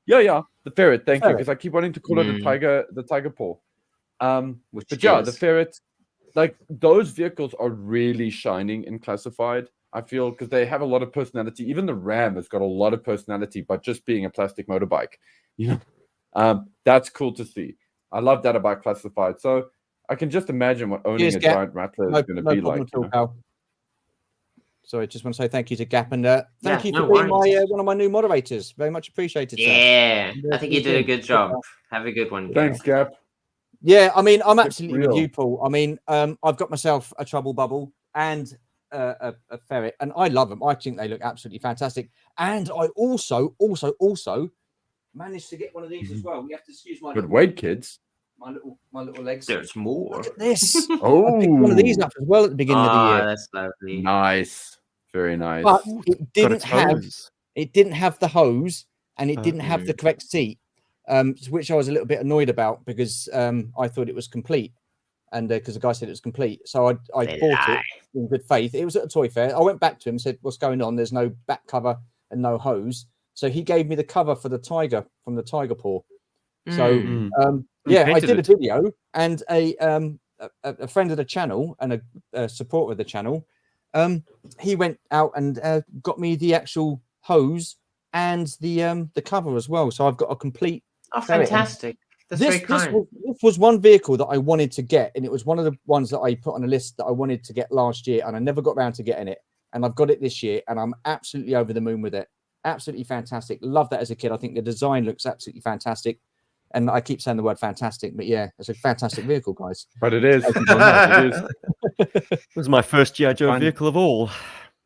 Yeah, the Ferret. Thank you, because I keep wanting to call it the Tiger Paw. The Ferret, like, those vehicles are really shining in Classified, I feel, because they have a lot of personality. Even the Ram has got a lot of personality, but just being a plastic motorbike, that's cool to see. I love that about Classified. So I can just imagine what owning a giant Rattler is going to be like. Sorry, just want to say thank you to Gap, and thank you for being one of my new moderators. Very much appreciated. Yeah, I think you did a good job. Have a good one. Thanks, Gap. Yeah, I mean, I'm absolutely with you, Paul. I mean, I've got myself a Trouble Bubble and a Ferret, and I love them. I think they look absolutely fantastic. And I also managed to get one of these as well. You have to excuse my good weight, kids. My little legs. There's more. Look at this. Oh, I picked one of these up as well at the beginning of the year. That's lovely. Nice, very nice. But it didn't have the hose, and it didn't have the correct seat, which I was a little bit annoyed about, because I thought it was complete, and because the guy said it was complete, so I bought it in good faith. It was at a toy fair. I went back to him and said, "What's going on? There's no back cover and no hose." So he gave me the cover for the tiger from the Tiger Paw. So I did a video, and a friend of the channel and a supporter of the channel, he went out and got me the actual hose and the cover as well. So I've got a complete. Oh, fantastic! That's very kind. This was one vehicle that I wanted to get, and it was one of the ones that I put on a list that I wanted to get last year, and I never got around to getting it, and I've got it this year, and I'm absolutely over the moon with it. Absolutely fantastic. Love that as a kid. I think the design looks absolutely fantastic. And I keep saying the word fantastic, but yeah, it's a fantastic vehicle, guys. But it is. It is. It was my first G.I Joe vehicle of all,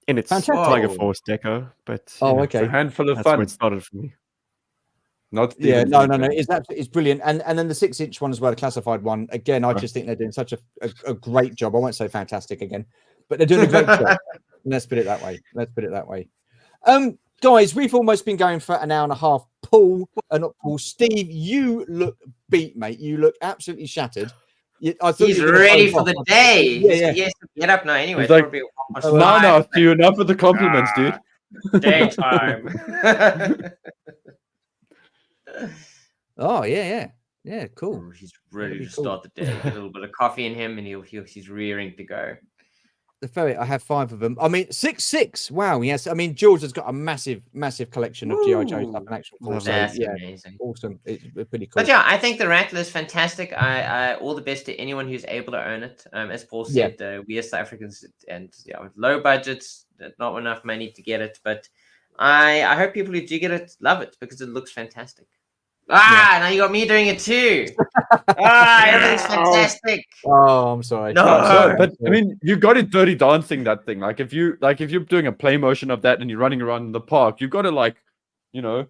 in its Tiger Force deco. But okay, it's a handful of that's fun. where it started for me. No. It's brilliant. And then the 6-inch one as well, the Classified one. Again, I just think they're doing such a great job. I won't say fantastic again, but they're doing a great job. Let's put it that way. Guys, we've almost been going for an hour and a half. Paul, not Paul, Steve, you look beat, mate. You look absolutely shattered. He's ready for the day. Yes, get up now. Anyway, it's like, no, you enough with the compliments, dude. Daytime. Oh yeah, cool. He's ready to start the day. A little bit of coffee in him, and he's rearing to go. The Ferret, I have 5 of them. I mean, 6. Wow, yes. I mean, George has got a massive collection of G.I Joe stuff and actual force. That's amazing. Awesome. It's pretty cool. But yeah, I think the Rattler is fantastic. I all the best to anyone who's able to own it. As Paul said, we as South Africans and with low budgets, not enough money to get it. But I hope people who do get it love it, because it looks fantastic. Now you got me doing it too. Everything's fantastic. Oh, I'm sorry. No, but I mean, you got it dirty dancing that thing. Like if you're doing a play motion of that and you're running around in the park, you've got to you're gonna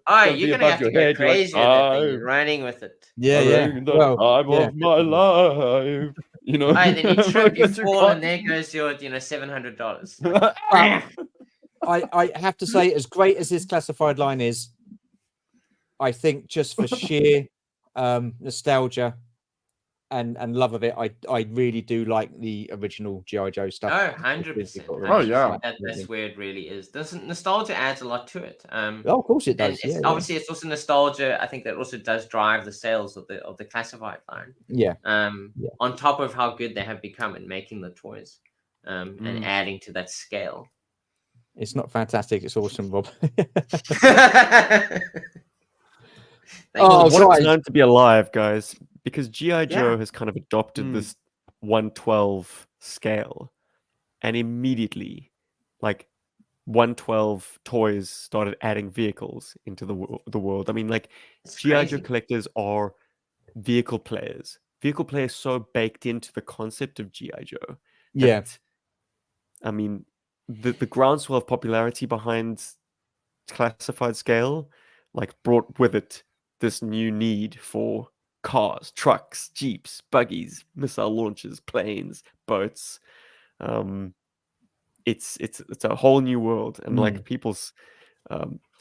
have to go crazy with that thing. You're running with it. Time of my life. Then you trip, you fall, and there goes your $700. I have to say, as great as this Classified line is, I think just for sheer nostalgia and love of it, I really do like the original G.I Joe stuff. 100%. Oh yeah, that's where it really is. Nostalgia adds a lot to it. Of course it does. Obviously, it's also nostalgia. I think that also does drive the sales of the Classified line. On top of how good they have become in making the toys, and adding to that scale. It's not fantastic. It's awesome, Rob. What a time to be alive, guys, because G.I Joe has kind of adopted this 112 scale, and immediately 112 toys started adding vehicles into the world. I mean, G.I Joe collectors are vehicle players so baked into the concept of G.I Joe. I mean, the groundswell of popularity behind Classified scale brought with it this new need for cars, trucks, jeeps, buggies, missile launchers, planes, boats. it's a whole new world, and like people's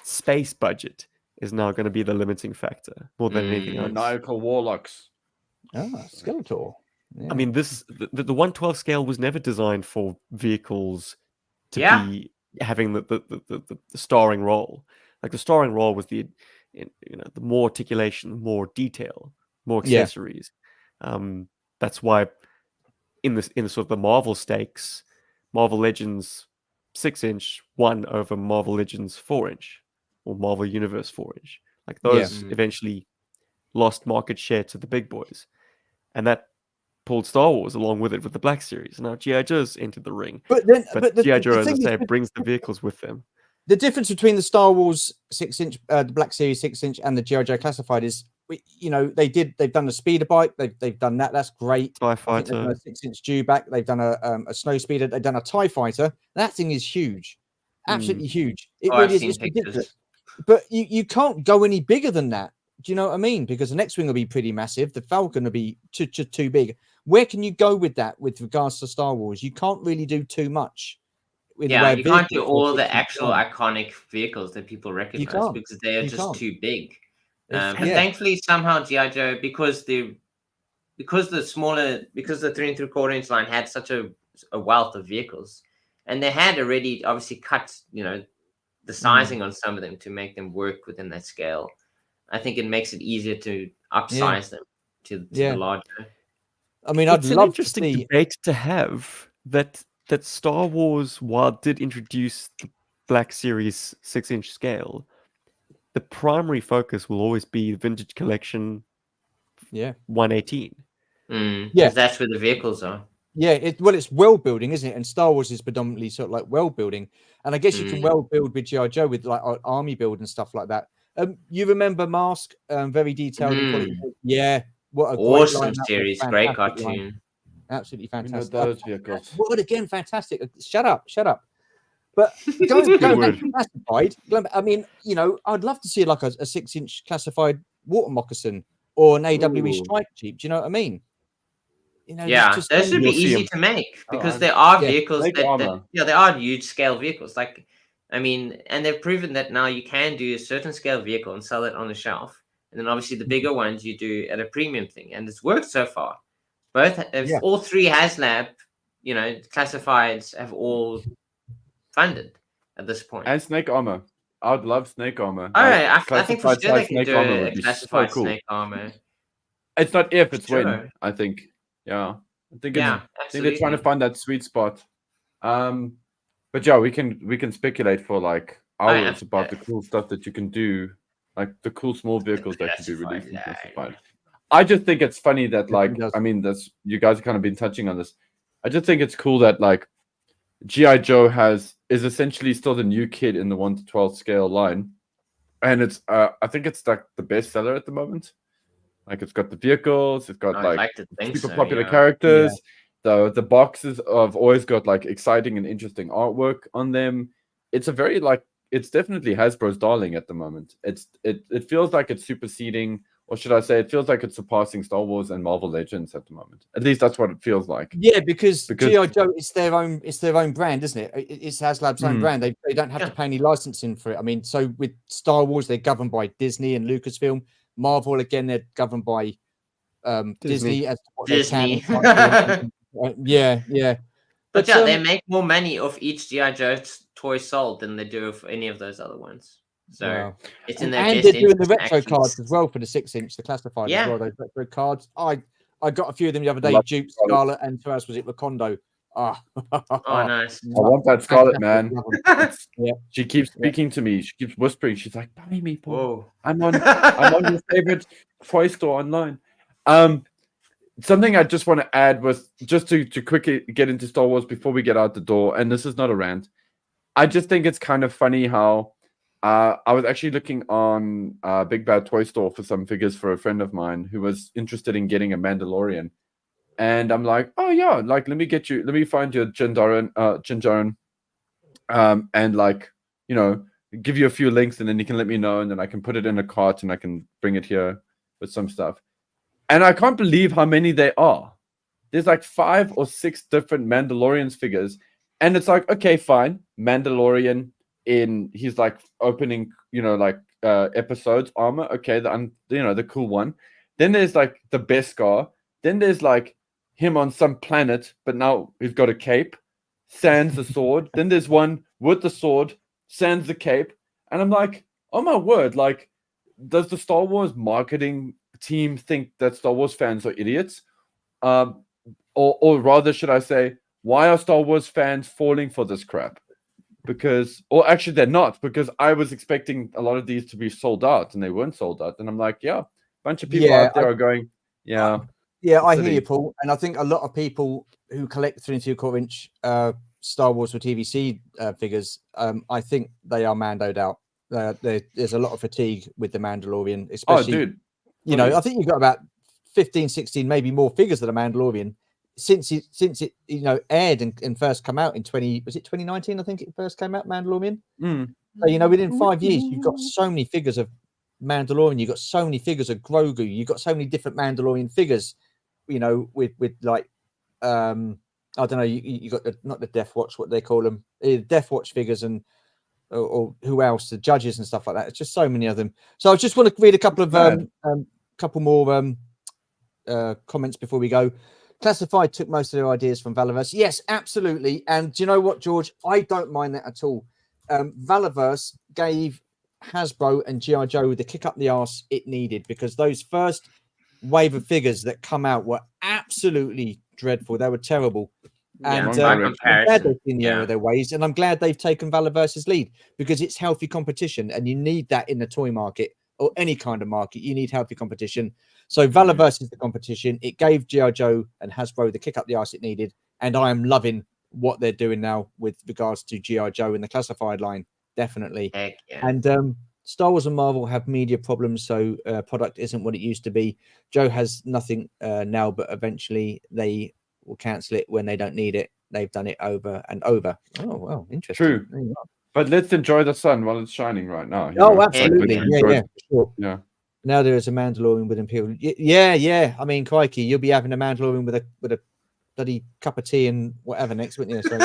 space budget is now going to be the limiting factor more than anything else. Maniacal warlocks. Skeletor. Yeah. I mean, the 1/12 scale was never designed for vehicles to be having the starring role. Like the starring role was the more articulation, more detail, more accessories. That's why in the sort of the Marvel stakes, Marvel Legends 6-inch won over Marvel Legends 4-inch or Marvel Universe 4-inch. Like those eventually lost market share to the big boys, and that pulled Star Wars along with it with the Black Series. Now G.I. Joe's entered the ring, but G.I. Joe, as I say, brings the vehicles with them. The difference between the Star Wars 6-inch, the Black Series 6-inch, and the G.I. Joe Classified is, they've done a speeder bike, they've done that. That's great. TIE Fighter, a 6-inch Dewback. They've done a snow speeder. They've done a TIE Fighter. That thing is huge, absolutely huge. It really is. It's ridiculous. But you can't go any bigger than that. Do you know what I mean? Because the next wing will be pretty massive. The Falcon will be too big. Where can you go with that with regards to Star Wars? You can't really do too much. You can't do all the actual iconic vehicles that people recognize because they are just too big. But thankfully, somehow G.I. Joe, because the 3 3/4-inch line had such a wealth of vehicles, and they had already obviously cut the sizing on some of them to make them work within that scale. I think it makes it easier to upsize them to the larger. I mean, it's I'd love an interesting to see debate to have that Star Wars, while it did introduce the Black Series 6-inch scale, the primary focus will always be the Vintage Collection 118. Because that's where the vehicles are. Yeah, it's world building, isn't it? And Star Wars is predominantly sort of like world building. And I guess you can world build with G.I. Joe with like army build and stuff like that. You remember Mask, very detailed. Yeah, what a awesome series, great cartoon. Line. Absolutely fantastic. Those vehicles. What again? Fantastic. Shut up. But going back to Classified, I mean, I'd love to see like a 6-inch Classified water moccasin or an AWE strike Jeep. Do you know what I mean? Those should be easy to make because there are vehicles that they are huge scale vehicles. Like, I mean, and they've proven that now you can do a certain scale vehicle and sell it on the shelf. And then obviously the bigger ones you do at a premium thing. And it's worked so far. All 3 Haslab, classifieds have all funded at this point. And Snake Armor. I would love Snake Armor. All right, I think for sure they can do a classified Snake Armor. It's not if, it's when, I think. Yeah. I think they're trying to find that sweet spot. But yeah, we can speculate for like hours about the cool stuff that you can do, like the cool small vehicles that can be released in Classified. I just think it's funny that you guys have kind of been touching on this. I just think it's cool that like G.I. Joe is essentially still the new kid in the 1/12 scale line, and it's I think it's like the best seller at the moment. Like it's got the vehicles, it's got super popular characters. The boxes have always got like exciting and interesting artwork on them. It's a very it's definitely Hasbro's darling at the moment. It feels like it's superseding, or should I say, it feels like it's surpassing Star Wars and Marvel Legends at the moment. At least that's what it feels like. Yeah, because G.I. Joe, it's their own brand, isn't it? It's Haslab's own brand. They don't have to pay any licensing for it. I mean, so with Star Wars, they're governed by Disney and Lucasfilm. Marvel, again, they're governed by Disney as to what Disney. They can. But they make more money off each G.I. Joe toy sold than they do of any of those other ones. So it's in their best they're doing the retro cards as well for the 6-inch, the Classified as well. Those retro cards. I got a few of them the other day. Duke, Scarlet, and who else was it? Recondo. Oh, nice. I want that Scarlet, man. She keeps speaking to me. She keeps whispering. She's like, "Buy me, Paul. I'm on your favorite toy store online." Something I just want to add was just to quickly get into Star Wars before we get out the door. And this is not a rant. I just think it's kind of funny how I was actually looking on Big Bad Toy Store for some figures for a friend of mine who was interested in getting a Mandalorian. And I'm like, oh yeah, like let me find you a Jinjarin, and like, give you a few links, and then you can let me know, and then I can put it in a cart and I can bring it here with some stuff. And I can't believe how many there are. There's like 5 or 6 different Mandalorians figures, And it's like, okay, fine. Mandalorian he's like opening, like episodes, armor. Okay, the cool one. Then there's like the Beskar. Then there's like him on some planet, but now he's got a cape, sans the sword. Then there's one with the sword, sans the cape. And I'm like, oh my word, like, does the Star Wars marketing team think that Star Wars fans are idiots? Or rather, should I say, why are Star Wars fans falling for this crap? Or actually they're not, because I was expecting a lot of these to be sold out and they weren't sold out. And I'm like, yeah, a bunch of people out there are going, yeah. I hear you, Paul. And I think a lot of people who collect 3 3/4 inch Star Wars or TVC figures, I think they are mandoed out. There's a lot of fatigue with the Mandalorian, especially, I think you've got about 15, 16, maybe more figures of the Mandalorian since it aired and first come out in 2019? I think it first came out, Mandalorian. So within 5 years you've got so many figures of Mandalorian, you've got so many figures of Grogu, you've got so many different Mandalorian figures, with like I don't know, you got not the Death Watch, what they call them, Death Watch figures, and or who else, the judges and stuff like that. It's just so many of them. So I just want to read a couple of couple more comments before we go. Classified took most of their ideas from Valaverse. Yes, absolutely. And do you know what, George? I don't mind that at all. Valaverse gave Hasbro and G.I Joe the kick up the arse it needed, because those first wave of figures that come out were absolutely dreadful. They were terrible. And I'm glad they've seen the error of their ways, and I'm glad they've taken Valaverse's lead, because it's healthy competition, and you need that in the toy market or any kind of market. You need healthy competition. So Valaverse is the competition. It gave G.I Joe and Hasbro the kick up the arse it needed, and I am loving what they're doing now with regards to G.I Joe in the classified line. Definitely. And Star Wars and Marvel have media problems, so product isn't what it used to be. Joe has nothing now, but eventually they will cancel it when they don't need it. They've done it over and over. Oh, well, interesting. True. But let's enjoy the sun while it's shining right now. Absolutely. Sure. Yeah. Now there is a Mandalorian with Imperial. Yeah. I mean, crikey, you'll be having a Mandalorian with a bloody cup of tea and whatever next, wouldn't you? So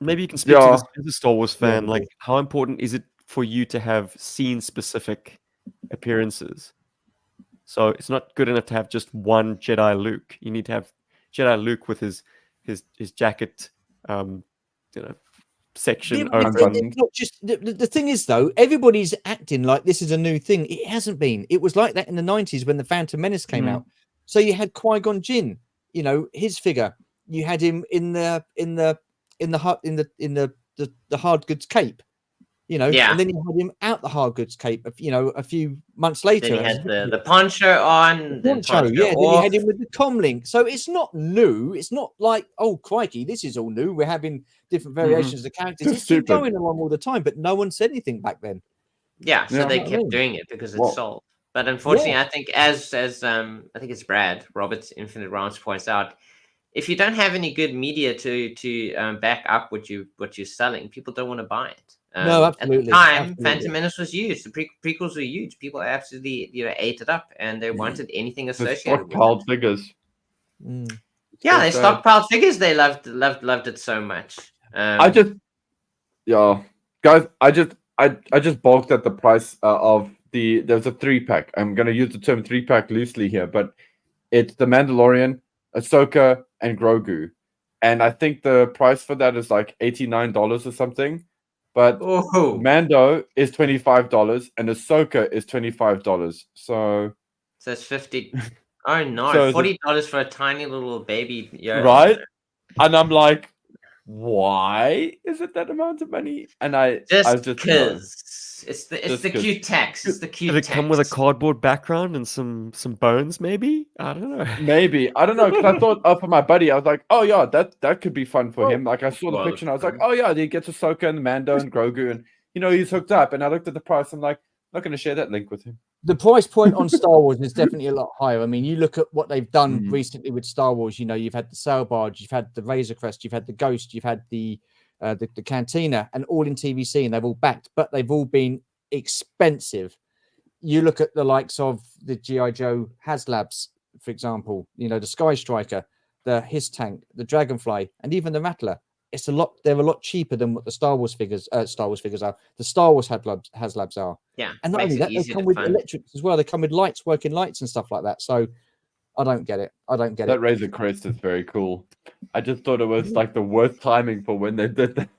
maybe you can speak to this as a Star Wars fan. Like, how important is it for you to have scene-specific appearances? So it's not good enough to have just one Jedi Luke. You need to have Jedi Luke with his jacket, section. Not just the thing is, though, everybody's acting like this is a new thing. It hasn't been. It was like that in the 90s when the Phantom Menace came out. So you had Qui-Gon Jinn, his figure. You had him in the hard goods cape, and then you had him out the hard goods cape, a few months later. Then he had the poncho on. Then you had him with the comlink. So it's not new. It's not like, oh, crikey, this is all new. We're having different variations of the characters. It's been going along all the time, but no one said anything back then. So they kept doing it because it's sold. But unfortunately, I think as I think it's Brad Roberts, Infinite Rounds, points out, if you don't have any good media to back up what you're selling, people don't want to buy it. No, absolutely. At the time, Phantom Menace was huge. The prequels were huge. People absolutely ate it up, and they wanted anything associated with stockpiled figges. Yeah, they stockpiled figures. They loved it so much. Guys, I just balked at the price of there's a 3-pack. I'm gonna use the term 3-pack loosely here, but it's the Mandalorian, Ahsoka, and Grogu, and I think the price for that is like $89 or something. But Mando is $25 and Ahsoka is $25. So it's 50. Oh no, so $40 for a tiny little baby Yoda. Right? And I'm like, why is it that amount of money? And just because it's the cute text. It's the cute. Did it come with a cardboard background and some bones? Maybe, I don't know. Maybe, I don't know, because I thought for my buddy, I was like, oh yeah, that could be fun for him. Like I saw the picture and I was like, oh yeah, he gets Ahsoka and Mando and Grogu, and he's hooked up. And I looked at the price. I'm like, I'm not going to share that link with him. The price point on Star Wars is definitely a lot higher. I mean, you look at what they've done recently with Star Wars. You've had the Sail Barge, you've had the Razor Crest, you've had the Ghost, you've had the Cantina, and all in TVC, and they've all backed, but they've all been expensive. You look at the likes of the G.I Joe Haslabs, for example. The Sky Striker. the Hiss Tank, the Dragonfly, and even the Rattler. They're a lot cheaper than what the Star Wars figures are. The Star Wars Haslabs are. Yeah. And not only that, they come with electrics as well. They come with lights, working lights and stuff like that. So I don't get it. That Razor Crest is very cool. I just thought it was like the worst timing for when they did that.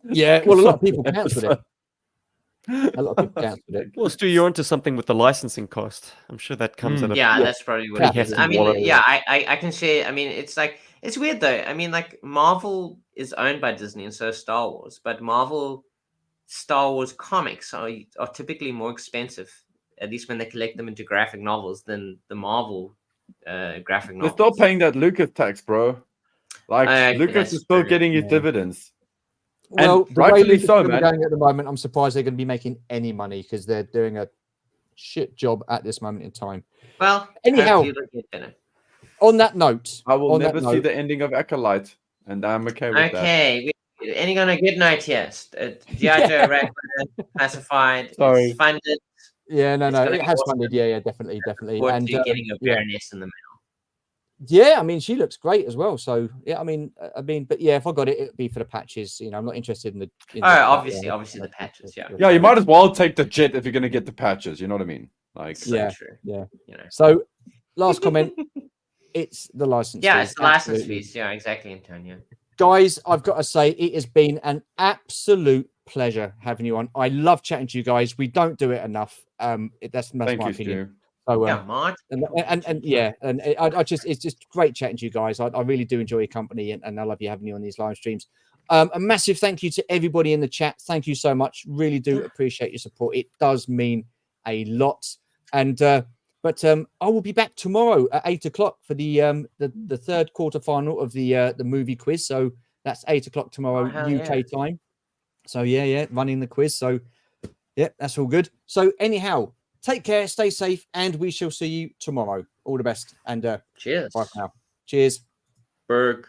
Yeah, well, a lot of people cancelled it. A lot of people cancelled it. Well, Stu, you're onto something with the licensing cost. I'm sure that comes at a that's probably what it is. I mean, I can share. I mean, it's weird though. I mean, like Marvel is owned by Disney and so Star Wars, but Star Wars comics are typically more expensive, at least when they collect them into graphic novels, than the Marvel graphic novels. They're still paying that Lucas tax, bro. Like Lucas is still getting his dividends. Well, and rightfully so, man. Going at the moment, I'm surprised they're going to be making any money because they're doing a shit job at this moment in time. Well, anyhow, on that note, I will never see the ending of Acolyte, and I'm okay with that. Okay, ending on a good note, yes. G.I Joe Classified. Sorry. It's funded. Yeah, no, it has funded. Yeah, definitely. And getting a Baroness in the mail. Yeah, I mean, she looks great as well. So yeah, I mean, but yeah, if I got it, it'd be for the patches. You know, I'm not interested in the. Obviously the patches. Yeah. Yeah, you might as well take the jet if you're going to get the patches. You know what I mean? Like, so true. Yeah. You know. So, last comment. It's the license. Yeah, it's the license fees. Yeah, exactly, Antonio. Guys, I've got to say, it has been an absolute pleasure having you on. I love chatting to you guys. We don't do it enough. That's my opinion. So, Mark. And it's just great chatting to you guys. I really do enjoy your company, and I love having you on these live streams. A massive thank you to everybody in the chat. Thank you so much. Really do appreciate your support. It does mean a lot. And but I will be back tomorrow at 8 o'clock for the third quarterfinal of the movie quiz. So that's 8 o'clock tomorrow UK time. So yeah, running the quiz. So yeah, that's all good. So anyhow, take care, stay safe, and we shall see you tomorrow. All the best. And cheers. Bye for now. Cheers. Berg.